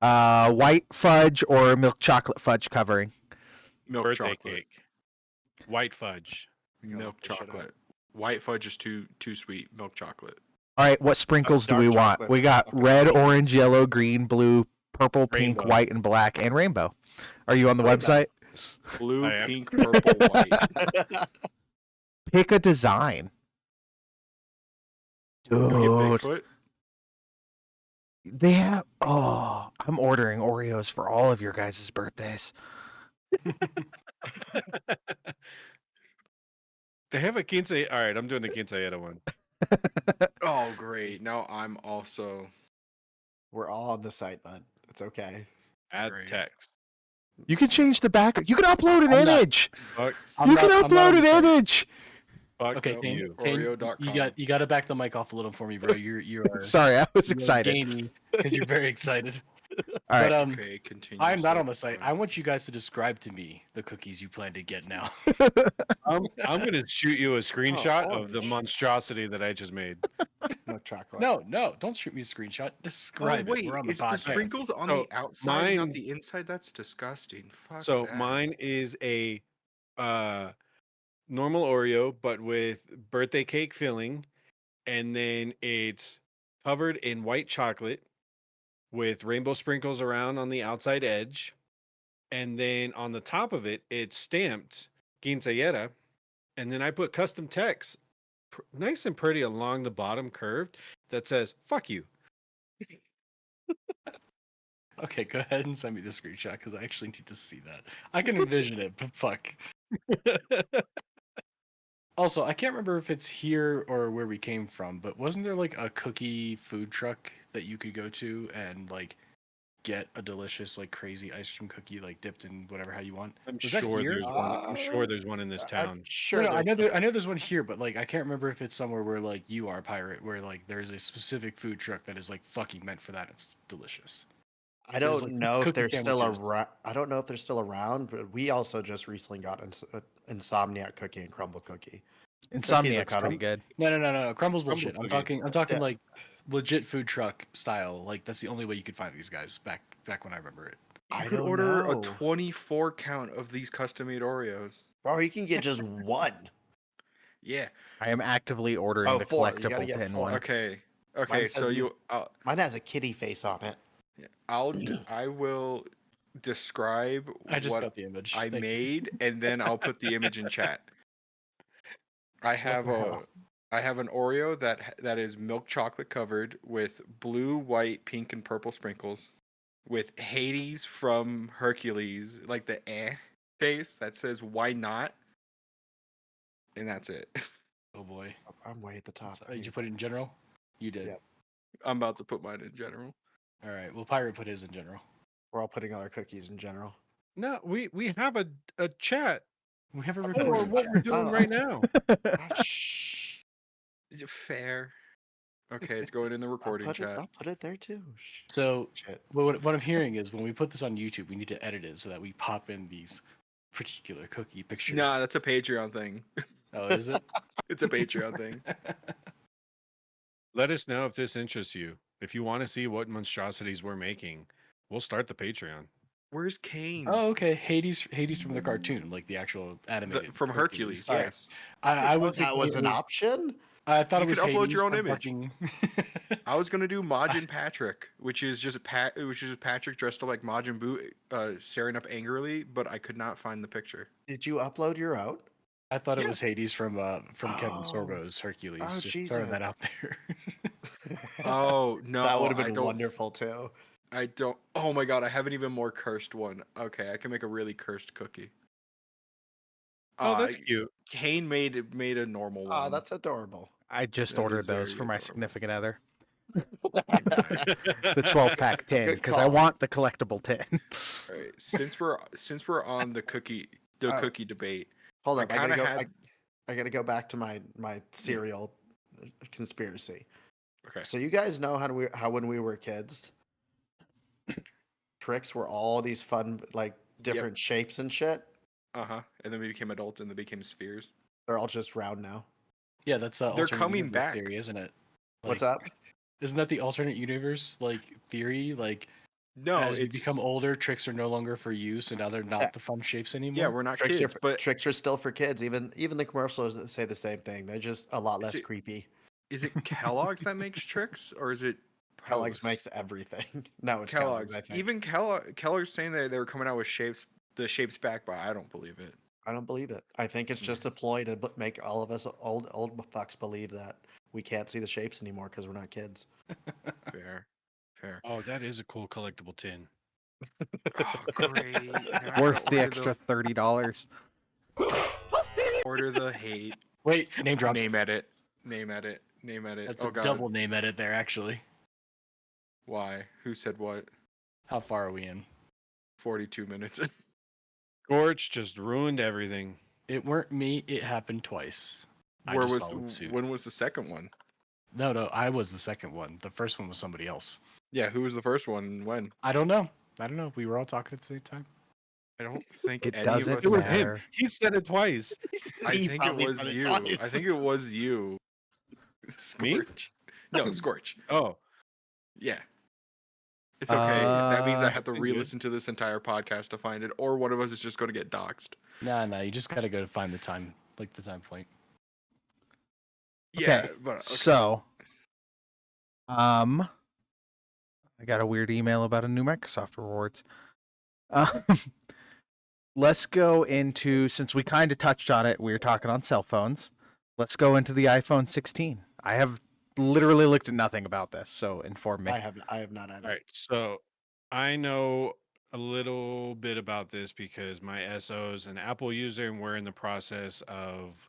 white fudge or milk chocolate fudge covering. Milk Birthday chocolate. cake. White fudge. Milk look this shit up. chocolate. White fudge is too sweet. Milk chocolate. All right, what sprinkles do dark we want? chocolate. We got Okay. red, orange, yellow, green, blue, purple, pink, Rainbow. white, and black, and rainbow. Are you on the Rainbow. website? Blue, I am. pink, purple, white. Pick a design. Can we get Dude, Bigfoot? they have. Oh, I'm ordering Oreos for all of your guys' birthdays. They have a quince. All right, I'm doing the quinceañera one. Oh, great. Now I'm also. We're all on the site, bud. It's okay. Add Great. text. You can change the back. You can upload an I'm not- image. Fuck, You can upload an image. fuck Okay, you. Kane, Oreo.com. you got to back the mic off a little for me, bro. You are Sorry, I was you're excited. gamey because you're very excited. All right. But Okay, continue. I'm not on the site. I want you guys to describe to me the cookies you plan to get now. I'm gonna shoot you a screenshot of the orange. monstrosity that I just made. Milk chocolate. No, don't shoot me a screenshot. Oh, Describe wait, it. We're on the is the podcast. sprinkles on So, the outside, not mine- the inside? That's disgusting. Fuck So that. mine is a normal Oreo, but with birthday cake filling, and then it's covered in white chocolate with rainbow sprinkles around on the outside edge, and then on the top of it, it's stamped quinceañera, and then I put custom text, nice and pretty along the bottom curved, that says "fuck you." Okay, go ahead and send me the screenshot because I actually need to see that. I can envision it, but fuck. Also, I can't remember if it's here or where we came from, but wasn't there like a cookie food truck that you could go to and like get a delicious like crazy ice cream cookie like dipped in whatever how you want? I'm Was that sure here? there's one. I'm sure there's one in this I'm town. sure. No, I there's- know I know there's one here, but like I can't remember if it's somewhere where like you are pirate, where like there's a specific food truck that is like fucking meant for that. It's delicious. I There's, don't like, know if cookie they're still sandwiches. around. I don't know if they're still around, but we also just recently got Insomniac Cookie and Crumble Cookie. Insomniac's kind pretty of- good. No. Crumble's bullshit. I'm cookie. talking Yeah. like legit food truck style. Like that's the only way you could find these guys back when I remember it. I You could don't order know. a 24 count of these custom made Oreos. Or you can get just one. Yeah. I am actively ordering Oh, the 4. You gotta collectible get tin 4. one. Okay. Okay, Mine so says you, Mine has a kitty face on it. I will describe I just what got the image. I Thank you. made, and then I'll put the image in chat. I have the hell? I have an Oreo that is milk chocolate covered with blue, white, pink, and purple sprinkles, with Hades from Hercules, like the face that says "Why not?" and that's it. Oh boy. I'm way at the top. Did you put it in general? You did. Yep. I'm about to put mine in general. All right. Well, Pirate put his in general. We're all putting all our cookies in general. No, we have a chat We have a for recording. what we're doing right now. Shh. Is it fair? Okay, it's going in the recording chat. I'll put it there too. Shh. So Shit. what I'm hearing is when we put this on YouTube, we need to edit it so that we pop in these particular cookie pictures. Nah, that's a Patreon thing. Oh, is it? It's a Patreon thing. Let us know if this interests you. If you want to see what monstrosities we're making, we'll start the Patreon. Where's Kane's? Oh, okay. Hades from the cartoon, like the actual animated From Hercules. Sorry. Yes. I was that was an option. I thought You it was could upload Hades your own from image. fucking- I was gonna do Majin Patrick, which is just Patrick dressed up like Majin Buu, staring up angrily, but I could not find the picture. Did you upload your own? I thought it Yeah. was Hades from Kevin Oh. Sorbo's Hercules. Oh, Just throwing that Jesus. out there. Oh no, that would have I been don't- wonderful too. I don't. Oh my god, I have an even more cursed one. Okay, I can make a really cursed cookie. Oh, that's cute. Kane made a normal one. Oh, that's adorable. I just That ordered is those very for my adorable. significant other. The 12-pack tin Good because I call. want the collectible tin. All right, since we're on the cookie debate. Hold I up, I gotta kinda go. had- I gotta go back to my cereal conspiracy. Okay. So you guys know how when we were kids, tricks were all these fun like different shapes and shit. And then we became adults and they became spheres. They're all just round now. Yeah, that's They're alternate coming universe back. theory, isn't it? What's Like, up? Isn't that the alternate universe like theory? Like No, as you it's become older, tricks are no longer for you, so now they're not Yeah. the fun shapes anymore. Yeah, we're not Tricks kids, but tricks are still for kids. Even the commercials say the same thing. They're just a lot less it- creepy. is it Kellogg's that makes tricks, or is it Kellogg's Post? makes everything. No, it's Kellogg's? I think. Even Kellogg's saying that they were coming out with the shapes back, but I don't believe it. I don't believe it. I think it's just a ploy to make all of us old fucks believe that we can't see the shapes anymore because we're not kids. Fair. Oh, that is a cool collectible tin. Oh, great! Now I Worth gotta the extra $30. order the hate. Wait, name drops. Name edit. That's Oh a god. double name edit there, actually. Why? Who said what? How far are we in? 42 minutes. Scorch just ruined everything. It weren't me. It happened twice. I Where just was followed suit. when was the second one? No, I was the second one. The first one was somebody else. Yeah, who was the first one and when? I don't know. We were all talking at the same time. I don't think It any doesn't of us. It was matter. him. He said it twice. I He think it probably was said it you. twice. I think it was you. Me? Scorch. No, Scorch. Oh, Yeah. It's okay. That means I have to good. re-listen to this entire podcast to find it, or one of us is just going to get doxxed. Nah. You just gotta go to find the time point. Yeah, Okay, but okay. So, I got a weird email about a new Microsoft rewards. Um, let's go into, since we kind of touched on it, we were talking on cell phones. Let's go into the iPhone 16. I have literally looked at nothing about this, so inform me. I have not either. all right. So I know a little bit about this because my SO is an Apple user, and we're in the process of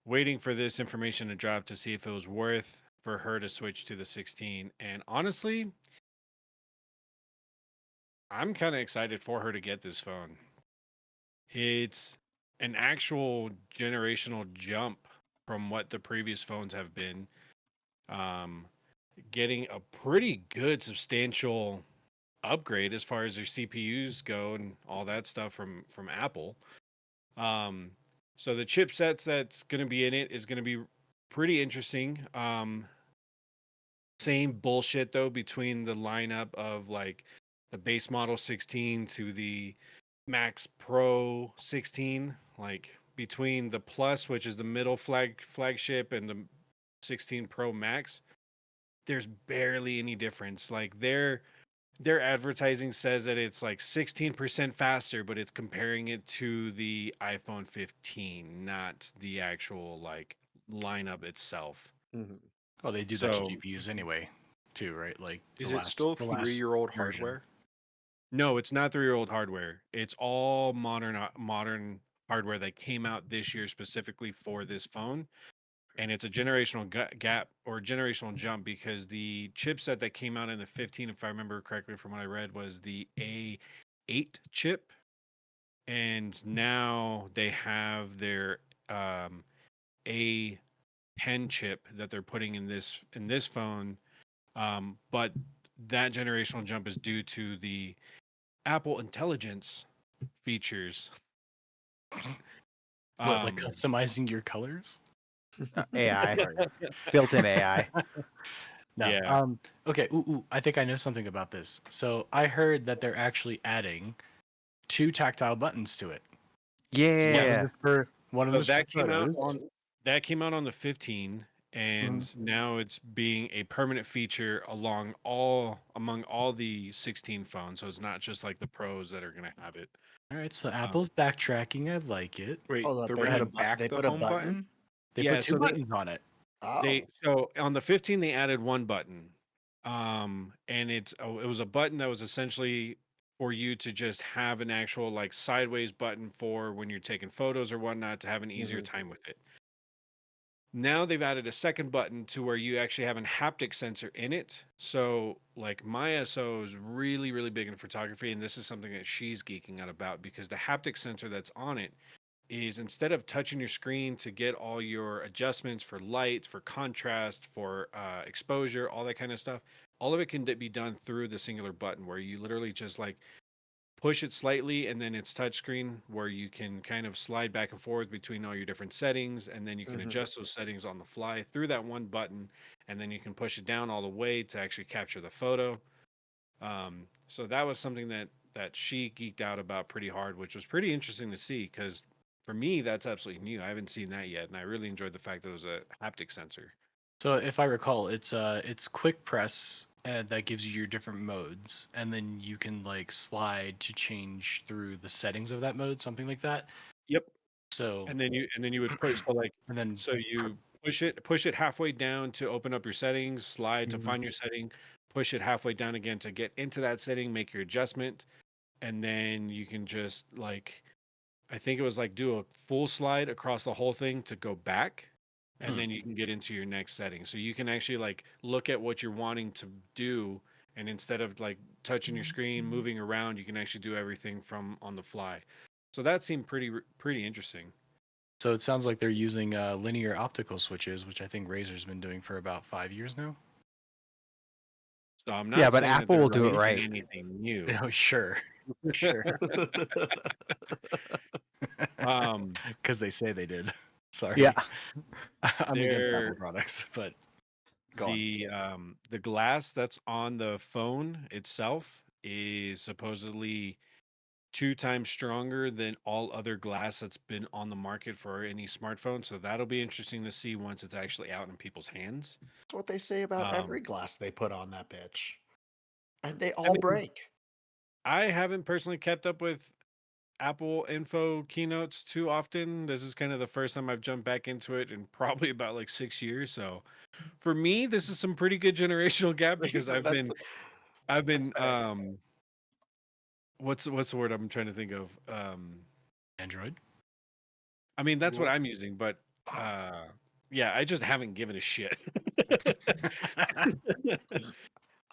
waiting for this information to drop to see if it was worth for her to switch to the 16. And honestly, I'm kind of excited for her to get this phone. It's an actual generational jump from what the previous phones have been. Getting a pretty good substantial upgrade as far as their CPUs go and all that stuff from Apple. So the chipsets that's going to be in it is going to be pretty interesting. Same bullshit though between the lineup of like the base model 16 to the Max Pro 16, like between the Plus, which is the middle flagship, and the 16 Pro Max. there's barely any difference. Like their advertising says that it's like 16% faster, but it's comparing it to the iPhone 15, not the actual like lineup itself. Mhm. Oh, they do that to So GPUs anyway, too, right? Like Is it still the last 3-year-old version. hardware? no, it's not 3-year-old hardware. It's all modern hardware that came out this year specifically for this phone. And it's a generational gap or generational jump because the chipset that came out in the 15, if I remember correctly from what I read, was the A8 chip. And now they have their A10 chip that they're putting in this phone. But that generational jump is due to the Apple Intelligence features. What, like customizing your colors? AI, built-in AI. No. Yeah. Okay. I think I know something about this. So I heard that they're actually adding 2 tactile buttons to it. Yeah. One of So them's for photos. that came out on the 15, and now it's being a permanent feature among all the 16 phones. So it's not just like the pros that are gonna have it. All right. So Apple's backtracking. I like it. Wait, Hold up, they're they put bringing a back they the put a home button? button? They Yeah, put 2 so buttons on it. Oh, so on the 15 they added one button, and it was a button that was essentially for you to just have an actual like sideways button for when you're taking photos or whatnot to have an easier Mhm. time with it. Now they've added a second button to where you actually have a haptic sensor in it. So like my SO is really, really big in photography, and this is something that she's geeking out about because the haptic sensor that's on it is instead of touching your screen to get all your adjustments for light, for contrast, for exposure, all that kind of stuff, all of it can be done through the singular button where you literally just like push it slightly and then it's touchscreen where you can kind of slide back and forth between all your different settings, and then you can Mhm. adjust those settings on the fly through that one button, and then you can push it down all the way to actually capture the photo. So that was something that she geeked out about pretty hard, which was pretty interesting to see because for me that's absolutely new. I haven't seen that yet, and I really enjoyed the fact that it was a haptic sensor. So if I recall, it's quick press that gives you your different modes, and then you can like slide to change through the settings of that mode, something like that. Yep. So And then you would push, so like, and then so you push it halfway down to open up your settings, slide to Mhm. find your setting, push it halfway down again to get into that setting, make your adjustment, and then you can just like, I think it was like do a full slide across the whole thing to go back, and then you can get into your next setting. So you can actually like look at what you're wanting to do, and instead of like touching your screen, moving around, you can actually do everything from on the fly. So that seemed pretty interesting. so it sounds like they're using linear optical switches, which I think Razer's been doing for about 5 years now. So I'm Yeah, not but saying that Apple they're will do it releasing right. anything new. Oh, sure, sure, Um, because they say they did. Sorry, Yeah. I'm against they're Apple products, but go on. the glass that's on the phone itself is supposedly 2 times stronger than all other glass that's been on the market for any smartphone. So that'll be interesting to see once it's actually out in people's hands. That's what they say about Um, every glass they put on that bitch, and they I all mean, break. I haven't personally kept up with Apple info keynotes too often. This is kind of the first time I've jumped back into it in probably about like 6 years. So for me, this is some pretty good generational gap because I've That's been that's fair. what's the word I'm trying to think of? Android. I mean that's what Well, I'm using, but yeah, I just haven't given a shit.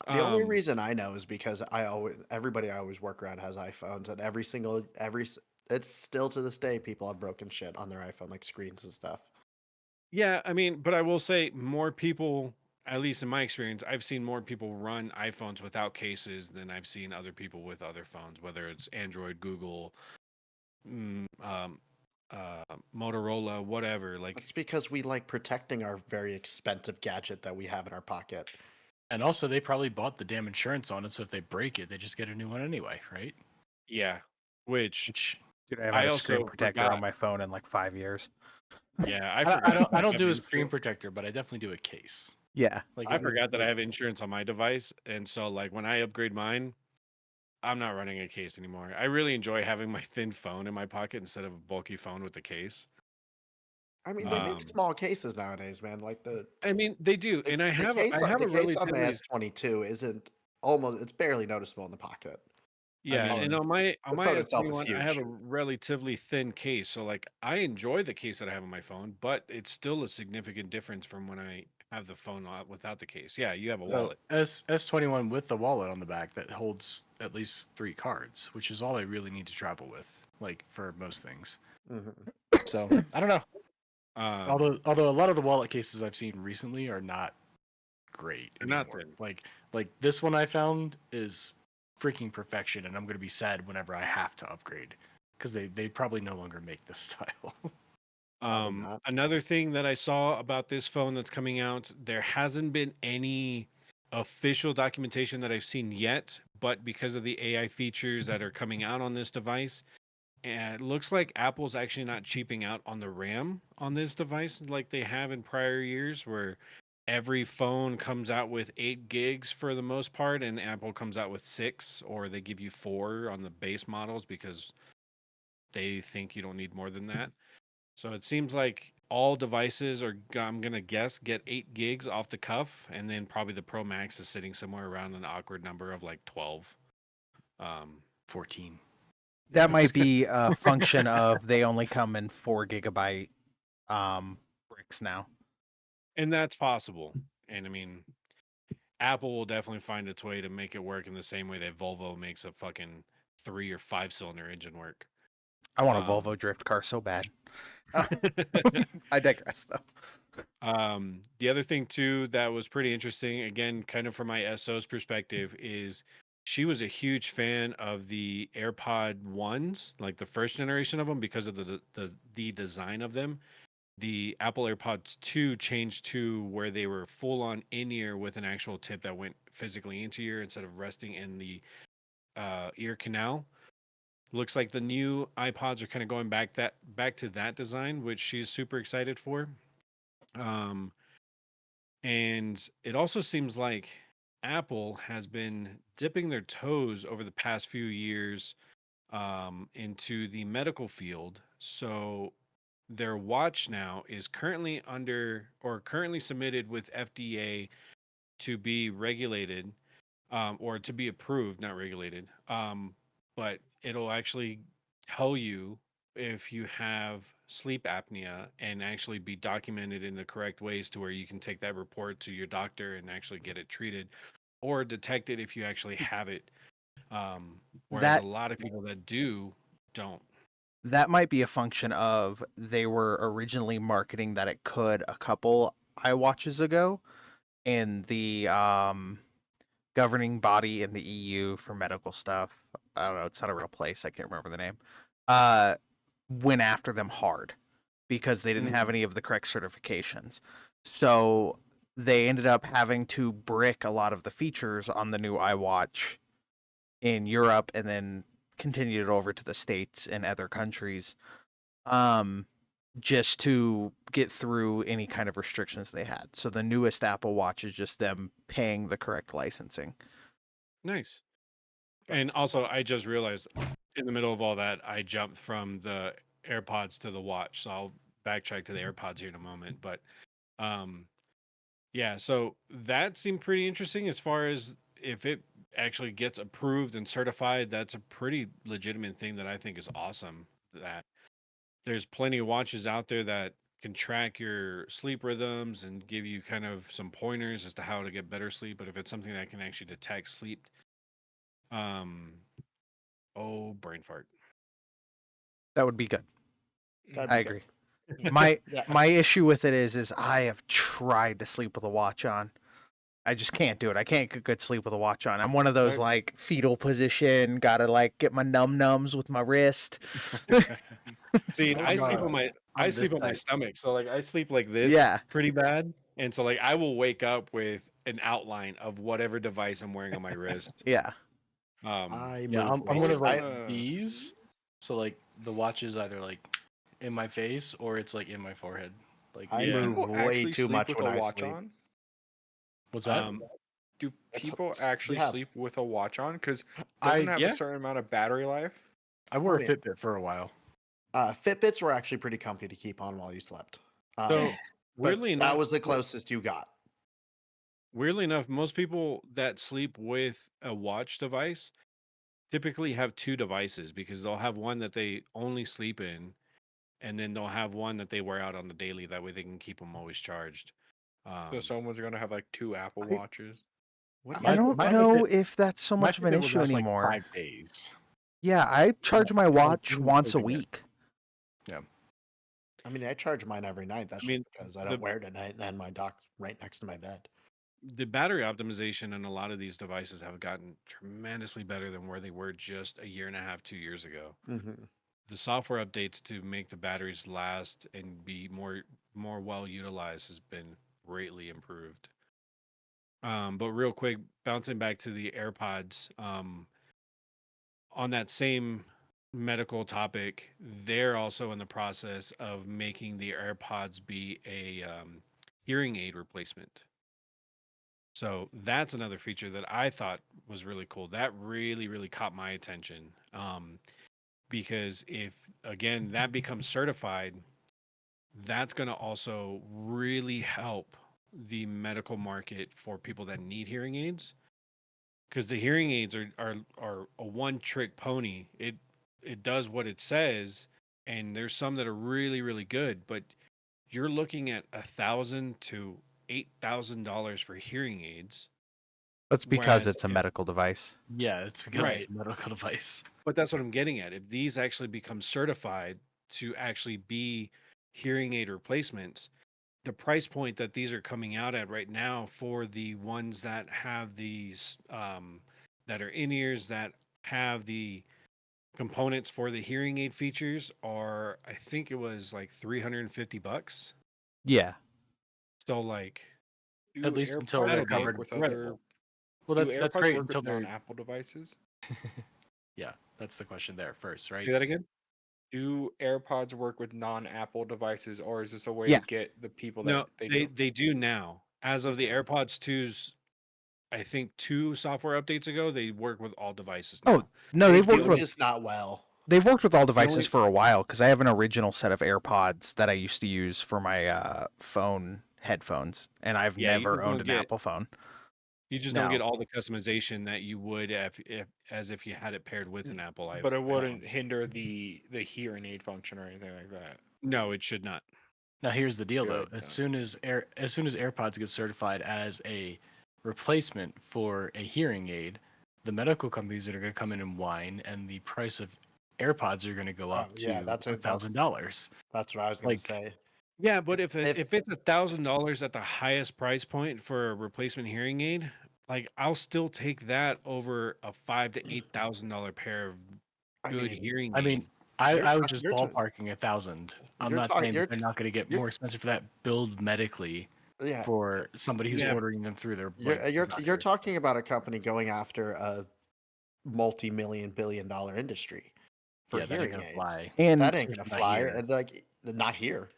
the only um reason I know is because everybody I always work around has iPhones, and it's still to this day people have broken shit on their iPhone, like screens and stuff. yeah, I mean, but I will say more people, at least in my experience, I've seen more people run iPhones without cases than I've seen other people with other phones, whether it's Android, Google, mm, Motorola, whatever. Like, It's because we like protecting our very expensive gadget that we have in our pocket. And also, they probably bought the damn insurance on it, so if they break it, they just get a new one anyway, right? yeah, which Which Dude, I haven't I had a screen also protector on forgot. my phone in like 5 years. Yeah, I I forgot don't about I don't that do a being screen true. protector, but I definitely do a case. Yeah. Like I it was forgot that I like- have insurance on my device, and so like when I upgrade mine, I'm not running a case anymore. I really enjoy having my thin phone in my pocket instead of a bulky phone with a case. I mean, they make Um, small cases nowadays, man. Like I mean, they do, and I the have case a the case on the relatively S22 isn't almost it's barely noticeable in the pocket. yeah, and mean, on the my phone itself is S21, I have huge. a relatively thin case, so like I enjoy the case that I have on my phone, but it's still a significant difference from when I have the phone without the case. Yeah, you have a So wallet. S21 with the wallet on the back that holds at least 3 cards, which is all I really need to travel with, like for most things. Mhm. So I don't know. Although a lot of the wallet cases I've seen recently are not great They're anymore. not thin. Like this one I found is freaking perfection, and I'm gonna be sad whenever I have to upgrade because they probably no longer make this style. Probably not. Another thing that I saw about this phone that's coming out, there hasn't been any official documentation that I've seen yet, but because of the AI features that are coming out on this device, and it looks like Apple's actually not cheaping out on the RAM on this device like they have in prior years, where every phone comes out with 8 gigs for the most part, and Apple comes out with 6, or they give you 4 on the base models because they think you don't need more than that. So it seems like all devices are, I'm going to guess, get 8 gigs off the cuff, and then probably the Pro Max is sitting somewhere around an awkward number of like 12. 14. That might be a function of they only come in 4 GB bricks now. And that's possible. And I mean, Apple will definitely find its way to make it work in the same way that Volvo makes a fucking 3 or 5 cylinder engine work. I want a Volvo drift car so bad. I digress, though. The other thing too that was pretty interesting, again, kind of from my SO's perspective, is she was a huge fan of the AirPod ones, like the first generation of them, because of the design of them. The Apple AirPods 2 changed to where they were full on in ear with an actual tip that went physically into your ear instead of resting in the ear canal. Looks like the new iPods are kind of going back to that design, which she's super excited for. Um, and it also seems like Apple has been dipping their toes over the past few years into the medical field. So their watch now is currently currently submitted with FDA to be regulated, or to be approved, not regulated. But it'll actually tell you if you have sleep apnea and actually be documented in the correct ways to where you can take that report to your doctor and actually get it treated or detect it if you actually have it. Whereas That a lot of people that do don't. that might be a function of they were originally marketing that it could a couple iWatches ago, and the governing body in the EU for medical stuff, I don't know, it's not a real place, I can't remember the name, went after them hard because they didn't have any of the correct certifications. So they ended up having to brick a lot of the features on the new iWatch in Europe and then continued it over to the States and other countries, just to get through any kind of restrictions they had. So the newest Apple Watch is just them paying the correct licensing. Nice. And also, I just realized in the middle of all that, I jumped from the AirPods to the watch. So I'll backtrack to the AirPods here in a moment. But yeah, so that seemed pretty interesting as far as if it actually gets approved and certified. That's a pretty legitimate thing that I think is awesome. That there's plenty of watches out there that can track your sleep rhythms and give you kind of some pointers as to how to get better sleep. But if it's something that can actually detect sleep, oh, brain fart. That would be good. That'd I be good. agree. My Yeah. my issue with it is I have tried to sleep with a watch on. I just can't do it. I can't get good sleep with a watch on. I'm one of those like fetal position, gotta like get my nums with my wrist. See, I sleep on my I'm this my type. stomach. So like I sleep like this Yeah. pretty bad. And so like I will wake up with an outline of whatever device I'm wearing on my wrist. Yeah. I Yeah, move I'm way one too- of like I- these. So like the watch is either like in my face or it's like in my forehead. Like I Yeah. move People way actually too sleep much with when a I watch sleep. on? What's that? Do It's- people actually yeah. sleep with a watch on? Because doesn't it have yeah. a certain amount of battery life? I wore a yeah. Fitbit for a while. Fitbits were actually pretty comfy to keep on while you slept. So But weirdly that enough, was the closest you got. most people that sleep with a watch device typically have two devices because they'll have one that they only sleep in, and then they'll have one that they wear out on the daily. That way they can keep them always charged. So someone's gonna have like two Apple I- Watches. What do I you- don't my know Fitbit- if that's so My much of an Fitbit would issue last, anymore. Like 5 days. Yeah, I charge my watch even once a sleeping it. week. I mean, I charge mine every night. That's mean, just because I don't wear it at night, and my dock's right next to my bed. the battery optimization in a lot of these devices have gotten tremendously better than where they were just a year and a half, 2 years ago. Mm-hmm. The software updates to make the batteries last and be more well utilized has been greatly improved. But real quick, bouncing back to the AirPods, on that same medical topic, they're also in the process of making the AirPods be a hearing aid replacement. So that's another feature that I thought was really cool. That really caught my attention. Because if, again, that becomes certified, that's going to also really help the medical market for people that need hearing aids. Because the hearing aids are a one-trick pony. It does what it says, and there's some that are really good, but you're looking at $1,000 to $8,000 for hearing aids. That's because Whereas it's a if- medical device. Yeah, it's because Right. it's a medical device. But that's what I'm getting at. If these actually become certified to actually be hearing aid replacements, the price point that these are coming out at right now for the ones that have these that are in ears that have the components for the hearing aid features are, I think it was like $350. Yeah. So like, At least until AirPods they're work covered. with incredible. other. Well, Do that's AirPods great work until with they're. non-Apple devices? Yeah, that's the question there first, right? Say that again. Do AirPods work with non-Apple devices, or is this a way Yeah. to get the people that No, they they do? do now. As of the AirPods 2's, I think 2 software updates ago, they work with all devices now. Oh, no, they've They worked do, with just not well. they've worked with all devices only- for a while because I have an original set of AirPods that I used to use for my phone headphones, and I've Yeah, you never just owned don't an get- Apple phone. You just No. don't get all the customization that you would as if you had it paired with an Apple iPhone. But it wouldn't hinder the hearing aid function or anything like that. No, it should not. Now here's the deal, though. Good, As yeah. soon as AirPods get certified as a replacement for a hearing aid, the medical companies that are going to come in and whine, and the price of AirPods are going to go up yeah, to that's $1,000. That's what I was going Like- to say. Yeah, but if If- it's $1,000 at the highest price point for a replacement hearing aid, like I'll still take that over a $5,000 to $8,000 pair of I good mean, hearing I mean, aid. I You're was talk- just you're ta- ballparking 1,000. I'm you're not talk- saying you're that they're t- not going to get you're- more expensive for that build medically yeah, for somebody who's Yeah. ordering them through their. you're doctor. talking about a company going after a multi-million billion-dollar industry for Yeah, that ain't hearing gonna aids. fly. And That ain't Especially gonna not fly, here. and like not here.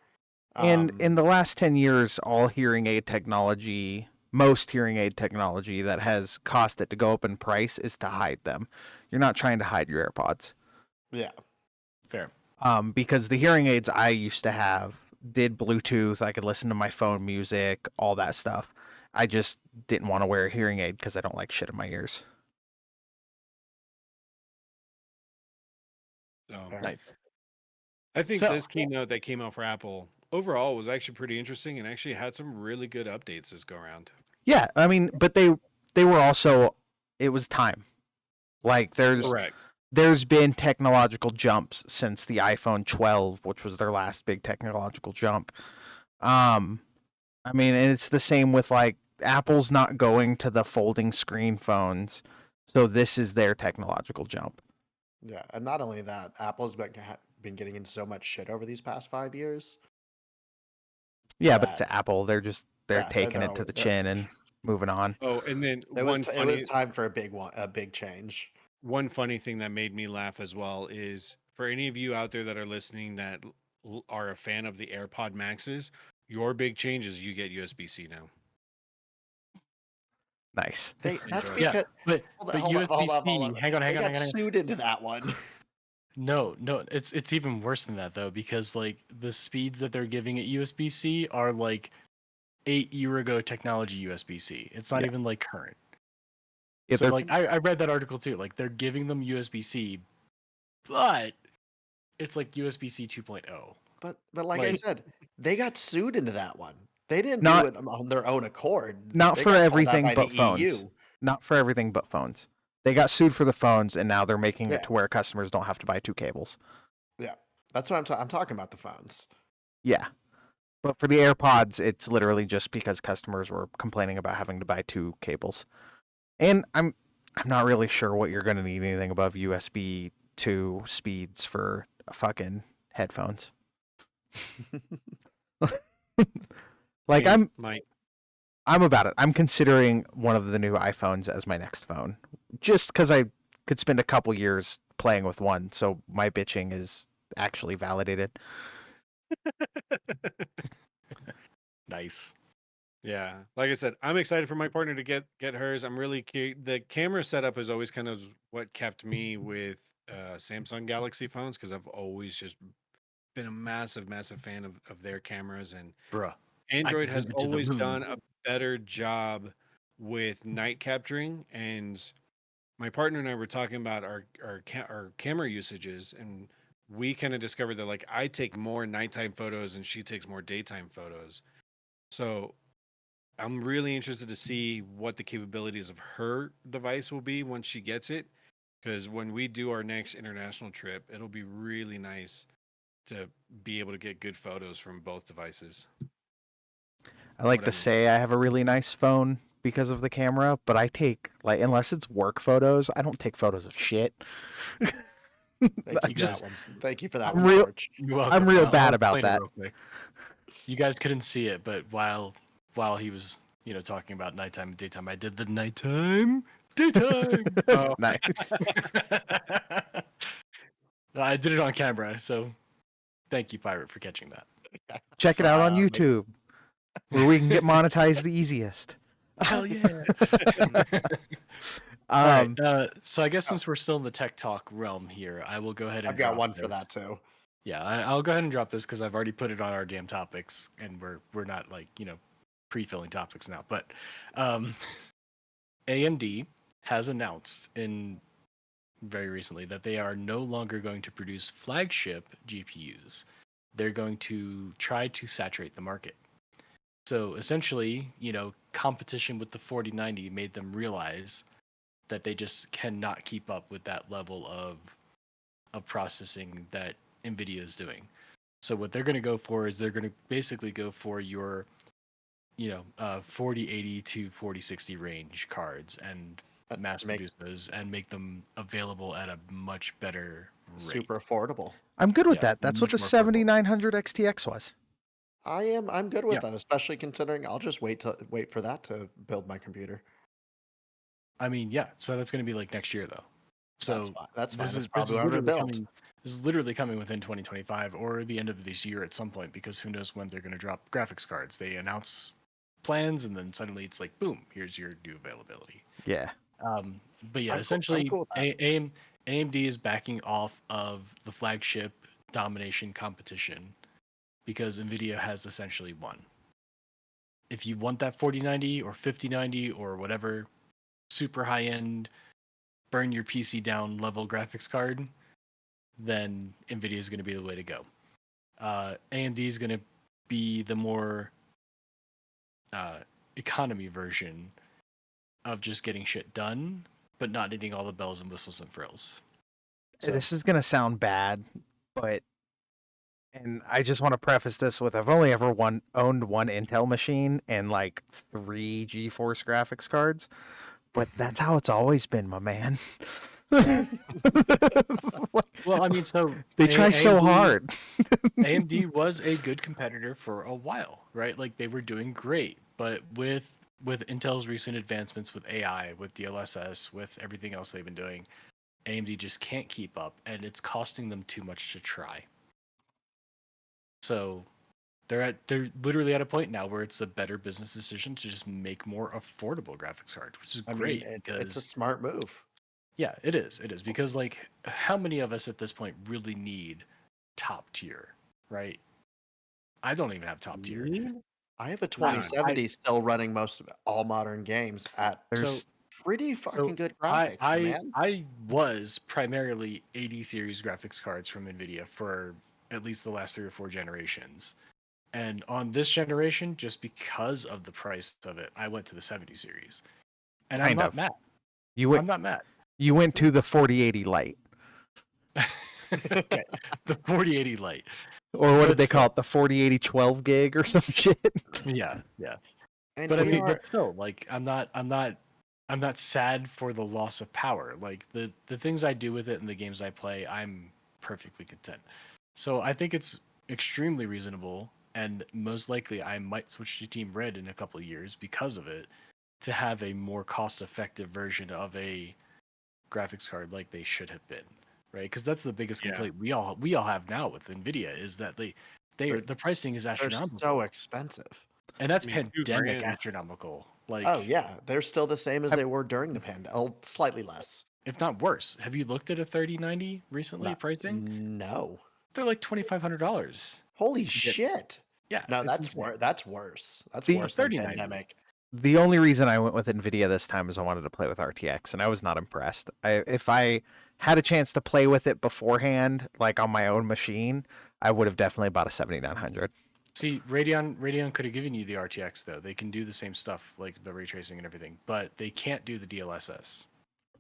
in Um, the last 10 years, all hearing aid technology, most hearing aid technology that has caused it to go up in price is to hide them. You're not trying to hide your AirPods. yeah, Fair. Because the hearing aids I used to have did Bluetooth. I could listen to my phone music, all that stuff. I just didn't want to wear a hearing aid because I don't like shit in my ears. So fair. Nice. I think So- this keynote that came out for Apple overall was actually pretty interesting and actually had some really good updates this go around. Yeah, I mean, but they were also, it was time. Like Correct. there's been technological jumps since the iPhone 12, which was their last big technological jump. I mean, and it's the same with like Apple's not going to the folding screen phones, so this is their technological jump. Yeah, and not only that, Apple's been getting in so much shit over these past 5 years. Yeah, but That- it's Apple. They're Yeah, taking it to the chin and moving on. Oh, and then It one was time for a big change. one funny thing that made me laugh as well is for any of you out there that are listening that are a fan of the AirPod Maxes, your big change is you get USB-C now. Nice. That's Android. because But hold on, hold on, hold on. hang on, They got hang on. sued into that one. No, it's even worse than that though, because like the speeds that they're giving at USB-C are like 8 year ago technology USB-C. It's not Yeah. even like current. Yeah, So they're- like I read that article too. Like they're giving them USB-C, but it's like USB-C 2.0. But like I Like- said, they got sued into that one. They didn't Not- do it on their own accord. not They for got called out everything by but the phones. EU. Not for everything but phones. They got sued for the phones, and now they're making Yeah. it to where customers don't have to buy 2 cables. Yeah, that's what I'm talking about, the phones. Yeah. But for the AirPods, it's literally just because customers were complaining about having to buy 2 cables. And I'm not really sure what you're going to need anything above USB 2 speeds for fucking headphones. Like I mean, might. I'm about it. I'm considering one of the new iPhones as my next phone, just because I could spend a couple years playing with one, so my bitching is actually validated. Nice. Yeah, like I said, I'm excited for my partner to get hers. I'm really cute. The camera setup is always kind of what kept me with Samsung Galaxy phones, because I've always just been a massive fan of their cameras, and Bruh. Android can has take it to the always moon. done a better job with night capturing. And my partner and I were talking about our camera usages, and we kind of discovered that like I take more nighttime photos and she takes more daytime photos. So I'm really interested to see what the capabilities of her device will be once she gets it, because when we do our next international trip, it'll be really nice to be able to get good photos from both devices. I like to Whatever's- say I have a really nice phone because of the camera, but I take, like, unless it's work photos, I don't take photos of shit. Thank you for that one. Thank you for that I'm one, real- Scorch. You're welcome. I'm real I'll bad about explain it that. real quick. You guys couldn't see it, but while he was, talking about nighttime and daytime, I did the nighttime, daytime. Oh. Nice. I did it on camera, so thank you, Pirate, for catching that. Check it out on like- YouTube, where we can get monetized the easiest. Hell yeah! All Um, right, so I guess since we're still in the tech talk realm here, I will go ahead and I've got drop one for this. that too. Yeah, I'll go ahead and drop this because I've already put it on our damn topics, and we're not like pre-filling topics now. But AMD has announced very recently that they are no longer going to produce flagship GPUs. They're going to try to saturate the market. So essentially, competition with the 4090 made them realize that they just cannot keep up with that level of processing that NVIDIA is doing. So what they're going to go for is they're going to basically go for your 4080 to 4060 range cards and mass produce those and make them available at a much better rate. Super affordable. I'm good with Yes, that. That's what the much more affordable. 7900 XTX was. I'm good with Yeah. that, especially considering I'll just wait for that to build my computer. I mean, yeah. So that's going to be like next year, though. So That's fine. this That's is probably what I'm gonna literally build. coming. This is literally coming within 2025 or the end of this year at some point, because who knows when they're going to drop graphics cards. They announce plans and then suddenly it's like, boom, here's your new availability. Yeah. But yeah, I'm essentially, cool with that. AMD is backing off of the flagship domination competition because NVIDIA has essentially won. If you want that 4090 or 5090 or whatever super high end, burn your PC down level graphics card, then NVIDIA is going to be the way to go. AMD is going to be the more economy version of just getting shit done, but not needing all the bells and whistles and frills. So, This is going to sound bad, and I just want to preface this with I've only ever owned one Intel machine and like 3 GeForce graphics cards, but that's how it's always been, my man. well, I mean, so they try so hard. AMD was a good competitor for a while, right? Like they were doing great, but with Intel's recent advancements with AI, with DLSS, with everything else they've been doing, AMD just can't keep up, and it's costing them too much to try. So they're literally at a point now where it's a better business decision to just make more affordable graphics cards, which is I mean, great it's because a smart move. yeah, it is. It is because like how many of us at this point really need top tier, right? I don't even have top tier. I have a None. 2070 still running most of all modern games at There's pretty fucking good graphics, I man. I was primarily 80 series graphics cards from Nvidia for at least the last 3 or 4 generations. And on this generation, just because of the price of it, I went to the 70 series. And I'm Kind not of. mad. you I'm went not mad. you went to the 4080 Lite, Okay. The 4080 Lite. or what did But they call still. it? The 4080 12 gig or some shit. Yeah, yeah. And But I we mean, are but still, like I'm not sad for the loss of power. Like the things I do with it and the games I play, I'm perfectly content. So I think it's extremely reasonable, and most likely I might switch to Team Red in a couple of years because of it, to have a more cost-effective version of a graphics card like they should have been, right? Because that's the biggest Yeah. complaint we all have now with Nvidia is that They're- the pricing is they're astronomical, so expensive. and that's I mean, pandemic $2,000. astronomical. Like, Oh yeah, they're still the same as I'm- they were during the pandemic. Oh, slightly less. if not worse. Have you looked at a 3090 recently No. pricing? No. They're like $2,500. Holy to get- shit. Yeah, No, it's that's insane. worse. That's worse. That's The worse than 3090. pandemic. The only reason I went with Nvidia this time is I wanted to play with RTX, and I was not impressed. If I had a chance to play with it beforehand, like on my own machine, I would have definitely bought a 7900. See, Radeon could have given you the RTX though. They can do the same stuff like the ray tracing and everything, but they can't do the DLSS.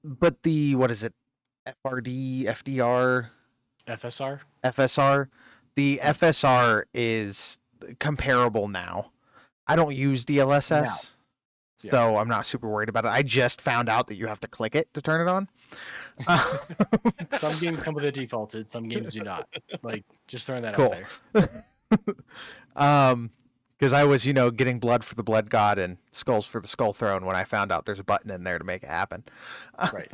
But the what is it? FRD, FDR, FSR? FSR. The FSR is comparable now. I don't use DLSS, Yeah. so I'm not super worried about it. I just found out that you have to click it to turn it on. Some games come with it defaulted, some games do not. Like, just throwing that Cool. out there. Because I was, getting blood for the blood god and skulls for the skull throne when I found out there's a button in there to make it happen. Right.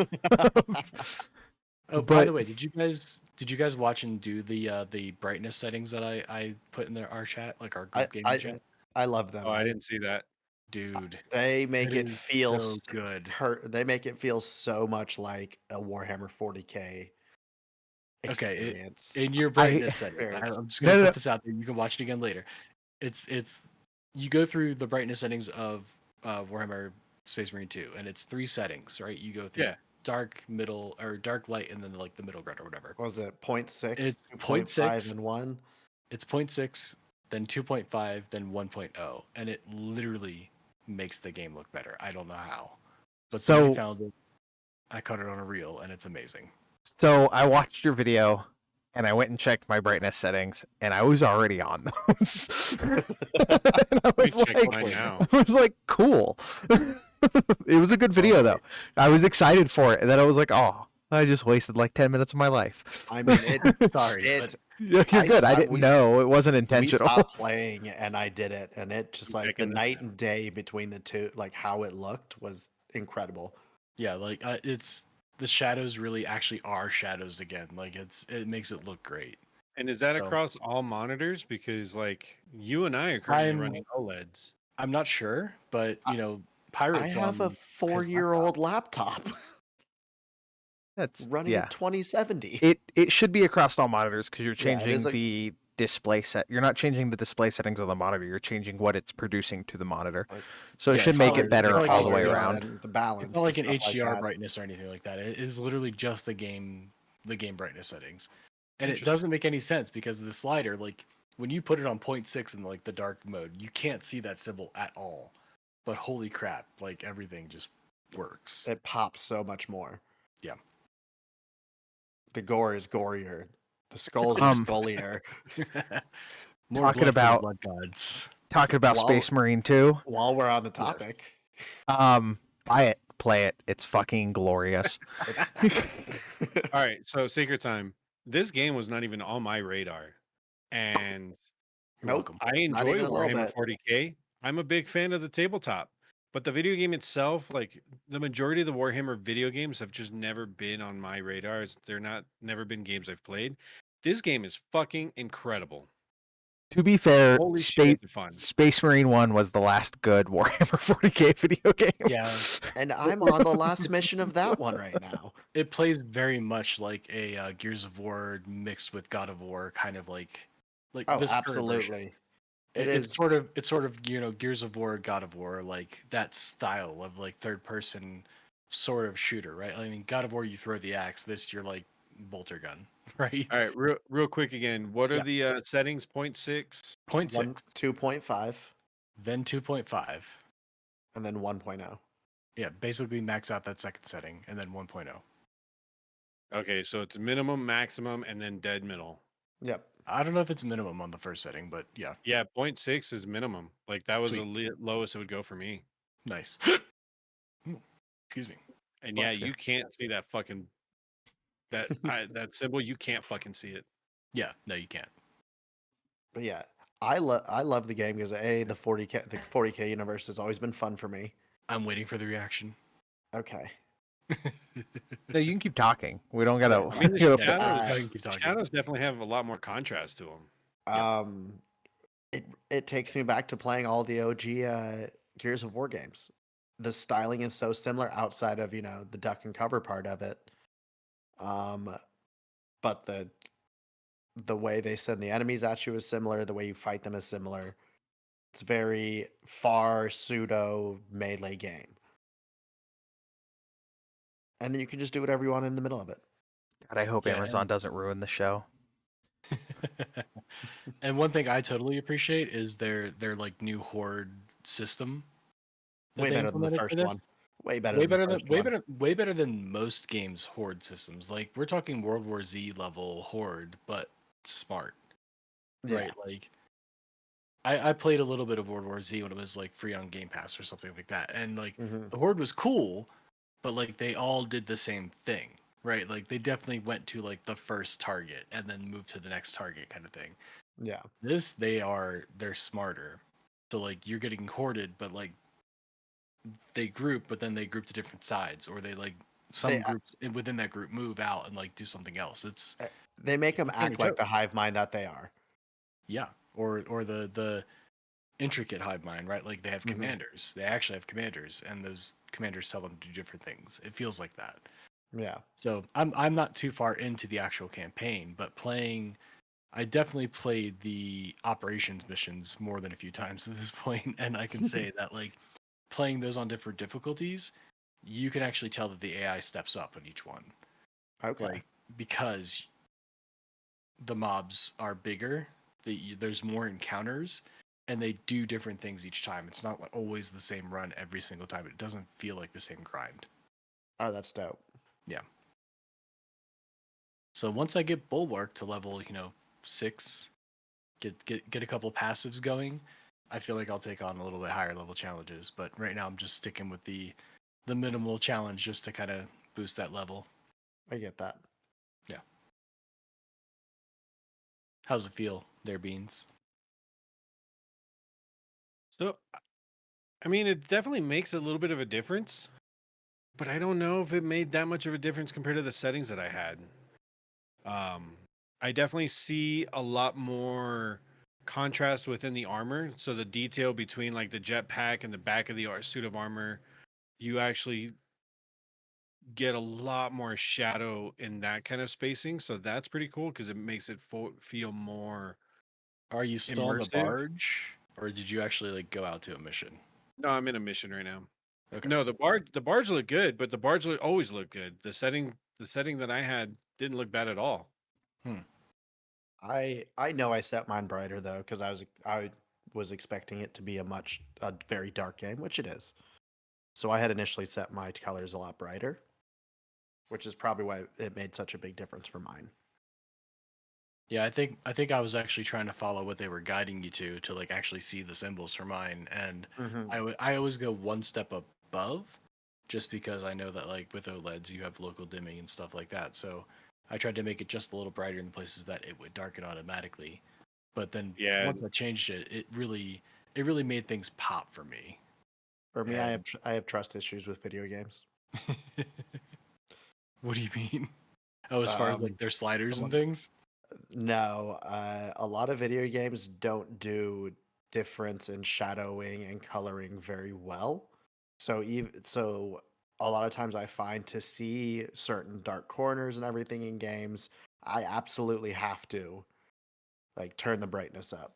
Oh, by the But- way, did you guys watch and do the brightness settings that I put in our chat, like our group gaming chat? I love them. Oh, I didn't see that. Dude, They make it is feel so good. They make it feel so much like a Warhammer 40K Okay, experience. in your brightness settings. experience. I'm just gonna No, put no. this out there. You can watch it again later. It's you go through the brightness settings of Warhammer Space Marine 2, and it's 3 settings, right? You go through Yeah. dark, middle, or dark light, and then like the middle ground or whatever. What was it 0.6? It's 2.5 0.6. and 1? It's 0.6, then 2.5, then 1.0, and it literally makes the game look better. I don't know how, but somebody So- found it. I caught it on a reel, and it's amazing. So I watched your video and I went and checked my brightness settings and I was already on those. And I We was check like, mine now. I was like, cool. It was a good video though. I was excited for it. And then I was like, oh, I just wasted like 10 minutes of my life. I mean, it, Sorry, it, You're I good. I stopped- didn't we- know. It wasn't we intentional. stopped playing and I did it, and it just I'm like the checking this night now. and day between the two, like how it looked was incredible. Yeah, like it's the shadows really actually are shadows again. Like it makes it look great. And is that So- across all monitors? Because like you and I are currently I'm- running OLEDs. I'm not sure, but I you know, I Pirates have a on 4-year-old laptop That's running yeah. a 2070. It should be across all monitors because you're Yeah, it is changing a- the display set. You're not changing the display settings on the monitor. You're changing what it's producing to the monitor. Like- So it Yeah, should it's make not it better like all the way colors around. and the balance. it's not like an and stuff HDR that. brightness or anything like that. It is literally just the game brightness settings. And it Interesting. doesn't make any sense because the slider, like when you put it on 0.6 in like the dark mode, you can't see that symbol at all. But holy crap, like everything just works. It pops so much more. Yeah. The gore is gorier. The skulls are skullier. More Talking blood for the about- blood gods. Talking about Well- Space Marine 2, While we're on the topic, buy it, play it. It's fucking glorious. All right, so secret time. This game was not even on my radar, and You're Nope. welcome. I Not enjoy even a little Warhammer bit. 40K. I'm a big fan of the tabletop, but the video game itself, like the majority of the Warhammer video games, have just never been on my radar. They're never been games I've played. This game is fucking incredible. To be fair, Holy shit, it's fun. Space Marine 1 was the last good Warhammer 40k video game. Yeah, And I'm on the last mission of that one right now. it plays very much like a Gears of War mixed with God of War, kind of like Oh, this current version. absolutely. It's sort of Gears of War, God of War, like that style of like third person sort of shooter, right? I mean, God of War, you throw the axe. This, you're like bolter gun, right? All right, real quick again. What are the settings? 0.6. 0.6, 2.5, then 2.5. and then 1.0. Yeah, basically max out that second setting, and then 1.0. Okay, so it's minimum, maximum, and then dead middle. Yep. I don't know if it's minimum on the first setting, but yeah, Yeah, 0.6 is minimum. Like that was Sweet. the lowest it would go for me. nice. Excuse me. And Bless you. you can't see that fucking that symbol. You can't fucking see it. Yeah, no, you can't. But yeah, I love the game because the 40k universe has always been fun for me. I'm waiting for the reaction. Okay. No, you can keep talking. We don't gotta. I mean, the gotta- shadows, Keep talking. shadows definitely have a lot more contrast to them. Yeah. It takes me back to playing all the OG Gears of War games. The styling is so similar outside of, the duck and cover part of it. But the way they send the enemies at you is similar, the way you fight them is similar. It's very far pseudo melee game. And then you can just do whatever you want in the middle of it. God, I hope Yeah, Amazon and- doesn't ruin the show. And one thing I totally appreciate is their like new horde system. that Way they better than the implemented for first this. one. Way better Way than the better than first way one. better way better than most games horde systems. Like we're talking World War Z level horde, but smart. Yeah. Right? Like I played a little bit of World War Z when it was like free on Game Pass or something like that. And like Mhm. the horde was cool, but like they all did the same thing. Right? Like they definitely went to like the first target and then moved to the next target kind of thing. Yeah. This they're smarter. So like you're getting hoarded, but like they group, but then they group to different sides, or they like some They- groups within that group move out and like do something else. It's They make them It's kinda act like the jokes. hive mind that they are. yeah, or the intricate hive mind, right? Like they have Mhm. commanders. They actually have commanders, and those commanders tell them to do different things. It feels like that. Yeah. So I'm not too far into the actual campaign, but I definitely played the operations missions more than a few times at this point, and I can say that like playing those on different difficulties, you can actually tell that the AI steps up on each one, Okay. like because the mobs are bigger, there's more encounters, and they do different things each time. It's not like always the same run every single time. It doesn't feel like the same grind. Oh, that's dope. So once I get Bulwark to level, 6, get a couple passives going, I feel like I'll take on a little bit higher level challenges. But right now I'm just sticking with the minimal challenge just to kind of boost that level. I get that. How's it feel there, Beans? So, I mean, it definitely makes a little bit of a difference, but I don't know if it made that much of a difference compared to the settings that I had. I definitely see a lot more contrast within the armor. So the detail between like the jetpack and the back of the suit of armor, you actually get a lot more shadow in that kind of spacing. So that's pretty cool because it makes it feel more. Are you still on the Immersive? barge, or did you actually like go out to a mission? No, I'm in a mission right now. Okay. No, the barge look good, but the barge always look good. The setting that I had didn't look bad at all. I know I set mine brighter though because I was expecting it to be a very dark game, which it is. So I had initially set my colors a lot brighter, which is probably why it made such a big difference for mine. Yeah, I think I was actually trying to follow what they were guiding you to like actually see the symbols for mine, and I always go one step above, just because I know that like with OLEDs you have local dimming and stuff like that. So I tried to make it just a little brighter in the places that it would darken automatically. But then Yeah. once I changed it, it really made things pop for me. For me, And- I have trust issues with video games. What do you mean? Oh, as far as like their sliders and someone- things? No, a lot of video games don't do difference in shadowing and coloring very well. So a lot of times I find to see certain dark corners and everything in games, I absolutely have to like turn the brightness up.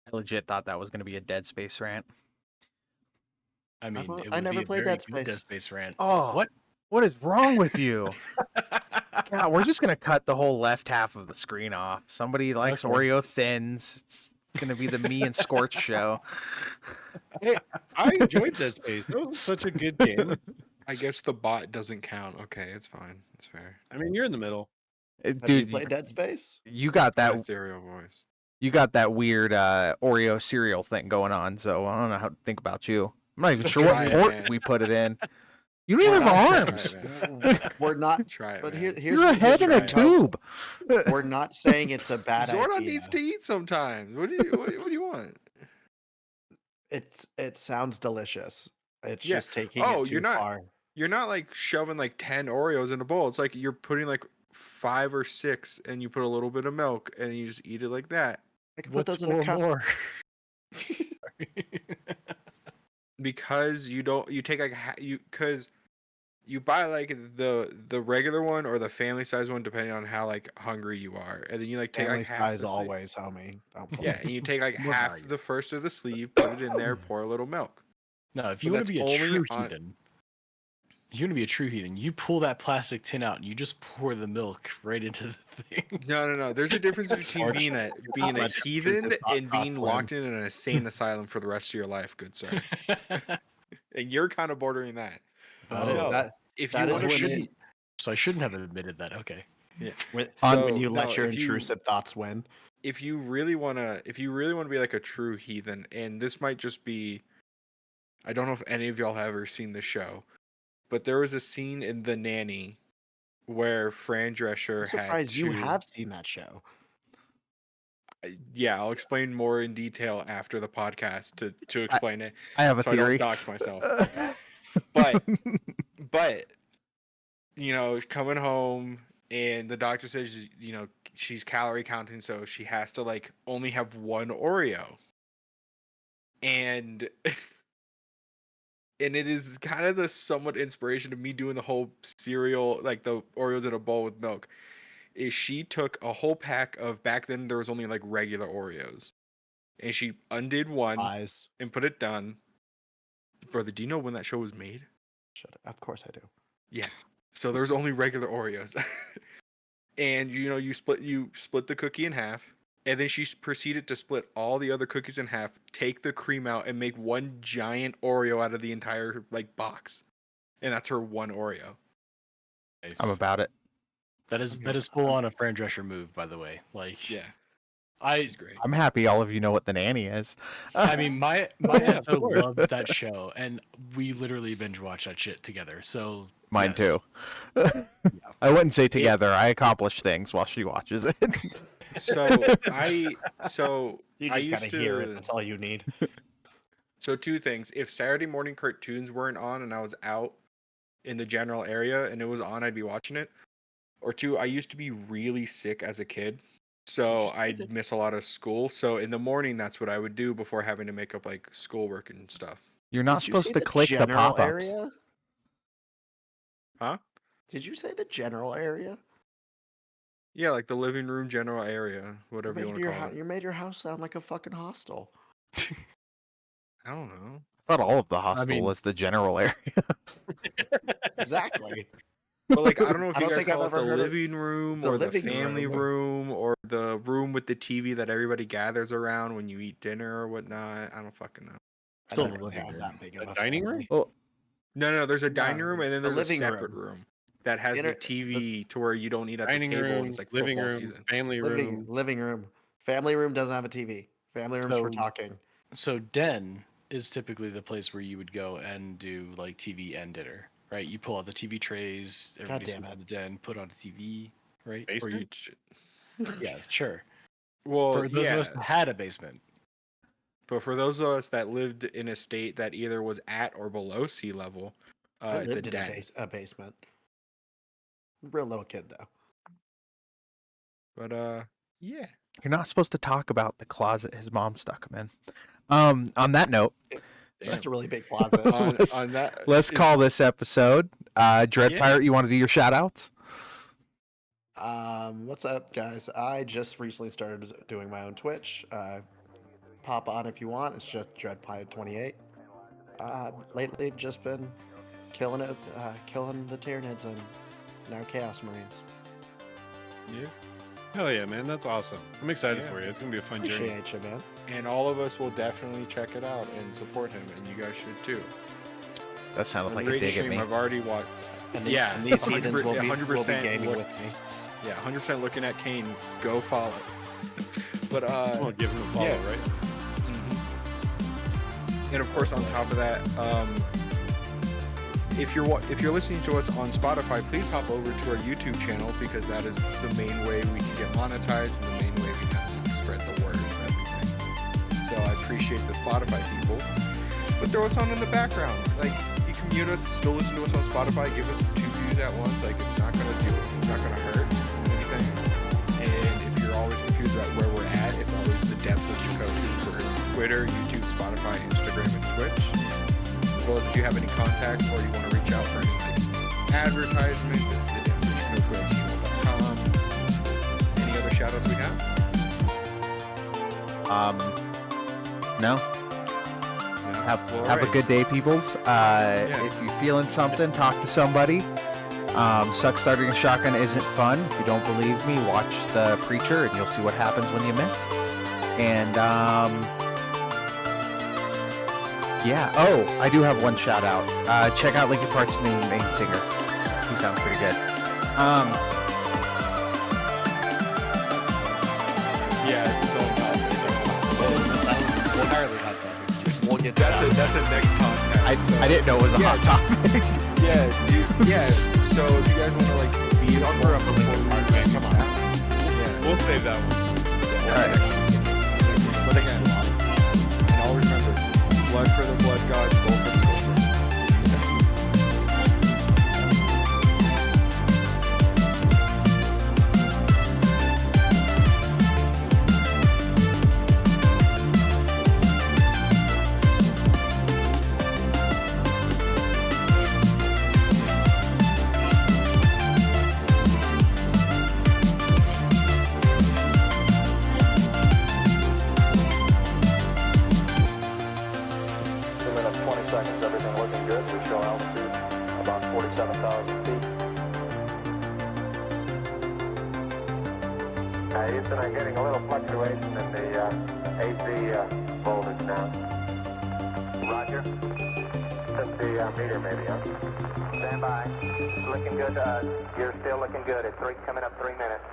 I legit thought that was going to be a Dead Space rant. I mean, it I would never be a played very Dead good Dead Space. Space rant. Oh, What? What is wrong with you? God, we're just gonna cut the whole left half of the screen off. Somebody likes Okay. Oreo thins. It's gonna be the me and Scorch show. I enjoyed Dead Space. That was such a good game. I guess the bot doesn't count. Okay, it's fine. It's fair. I mean, you're in the middle. Have you Dude, played Dead Space? you got My that. ethereal voice. You got that weird Oreo cereal thing going on. So I don't know how to think about you. I'm not even sure Try what it, port man. we put it in. You don't We're even have not- arms. We're not. Try it, But man. here's You're a head in a the joke. tube. We're not saying it's a bad Zordon idea. needs to eat sometimes. What do you want? It sounds delicious. It's Yeah. just taking Oh, it too you're not- far. You're not like shoving like 10 Oreos in a bowl. It's like you're putting like 5 or 6 and you put a little bit of milk and you just eat it like that. I can put What's those in a four cup. more? Because you take like because you buy like the regular one or the family size one depending on how like hungry you are, and then you like take Family like half size the sleeve. always, homie. Don't play. Yeah, and you take like What half value? the first of the sleeve, put it in there, pour a little milk. No, if But you want that's to be a only true on- heathen, you pull that plastic tin out and you just pour the milk right into the thing. No. There's a difference between being a let your heathen intrusive thought and being process locked in an insane asylum for the rest of your life, good sir. And you're kind of bordering that. Oh, No, that if that you is want to when be, it- so I shouldn't have admitted that. Okay. when So, you no, let your if you- intrusive thoughts win. if you really want to be like a true heathen, and this might just be, I don't know if any of y'all have ever seen the show, but there was a scene in The Nanny where Fran Drescher I'm had surprised you to- have seen that show. Yeah, I'll explain more in detail after the podcast to explain it, I have a so I theory. don't dox myself. But coming home and the doctor says she's calorie counting, so she has to like only have one Oreo, and and it is kind of the somewhat inspiration of me doing the whole cereal, like the Oreos in a bowl with milk. Is she took a whole pack of, back then there was only like regular Oreos, and she undid one Lies. and put it down. Brother, do you know when that show was made? Shut up. Of course I do. Yeah. So there's only regular Oreos. And you split the cookie in half, and then she proceeded to split all the other cookies in half, take the cream out, and make one giant Oreo out of the entire like box. And that's her one Oreo. Nice. I'm about it. That is full on a Fran Drescher move, by the way. Like, Yeah. I She's great. I'm happy all of you know what the nanny is. I mean, my Yeah, of episode course. loved that show, and we literally binge watched that shit together. So Mine yes. too. I wouldn't say together. I accomplish things while she watches it. So I You I just used gotta hear it. to. That's all you need. So two things. If Saturday morning cartoons weren't on and I was out in the general area and it was on, I'd be watching it. Or two, I used to be really sick as a kid. So I'd miss a lot of school. So in the morning, that's what I would do before having to make up like schoolwork and stuff. You're not Did you supposed say to the click the general pop-ups. area? Huh? Did you say the general area? Yeah, like the living room general area, whatever you want to call it. You made your house sound like a fucking hostel. I don't know. I thought all of the hostel mean- was the general area. Exactly. But like, I don't know if I you don't guys think I've call it ever the heard of living room the or the living family room. room or the room with the TV that everybody gathers around when you eat dinner or whatnot. I don't fucking know. I Still don't really living have room. that big A of a dining room? family. Well, No, there's a dining No, room and then the there's a living separate room that has Inter- the TV to where you don't eat at Dining the table and room, it's like living football room, season. family room. living room. Family room doesn't have a TV. Family room's for So- talking. So den is typically the place where you would go and do like TV and dinner, right? You pull out the TV trays, everybody damn sits in it. the den, put on a TV, right? Or you, Basement? Yeah, sure. well, For those yeah, of us that had a basement, but for those of us that lived in a state that either was at or below sea level, I it's a lived in den. a basement. Real little kid though. But yeah. You're not supposed to talk about the closet his mom stuck him in. On that note, Just a really big closet. On that, let's is- call this episode DreadPirate. You want to do your shout outs? What's up, guys? I just recently started doing my own Twitch. Pop on if you want. It's just DreadPirate28. Lately, just been killing it, killing the Tyranids and now Chaos Marines. Yeah. Hell yeah, man. That's awesome. I'm excited Yeah. for you. It's going to be a fun journey. Appreciate you, man. And all of us will definitely check it out and support him, and you guys should too. That sounded like a Great dig at stream. me. I've already watched. And Yeah, and these heathens will be 100% gaming look- with me. Yeah, 100% looking at Kain. Go follow. But Well, give him a follow, yeah. right? And of course, on top of that, if you're listening to us on Spotify, please hop over to our YouTube channel because that is the main way we can get monetized and the main way we kind of spread the word and everything. So I appreciate the Spotify people. But throw us on in the background. Like you can mute us, still listen to us on Spotify, give us 2 views at once. Like it's not gonna hurt anything. And if you're always confused about where we're at, it's always the depths of Jigoku for Twitter, YouTube, Spotify, Instagram, and Twitch. As well as if you have any contacts or you want to reach out for any advertisements, it's TheDepthsofJigoku@gmail.com. Any other shout outs we have? No. Have Well, a alright. good day, peoples. If you're feeling something, talk to somebody. Suck starting a shotgun isn't fun. If you don't believe me, watch The Preacher and you'll see what happens when you miss. And yeah. Oh, I do have one shout out. Check out Linkin Park's new main singer. He sounds pretty good. Yeah, it's his own topic. Entirely hot topic. We'll get to That's a next podcast. I didn't know it was a hot topic. Yeah, dude. Yeah. So if you guys want to like be on We're up for Linkin Park, man. Come on. Yeah. We'll save that one. Alright. But again, and I'll remember, blood for the blood god, skull for the skull. Everything looking good. We show altitude about 47,000 feet. Houston, I'm getting a little fluctuation in the AC voltage now. Roger. 50 meter maybe, huh? Stand by. Looking good. You're still looking good. It's coming up 3 minutes.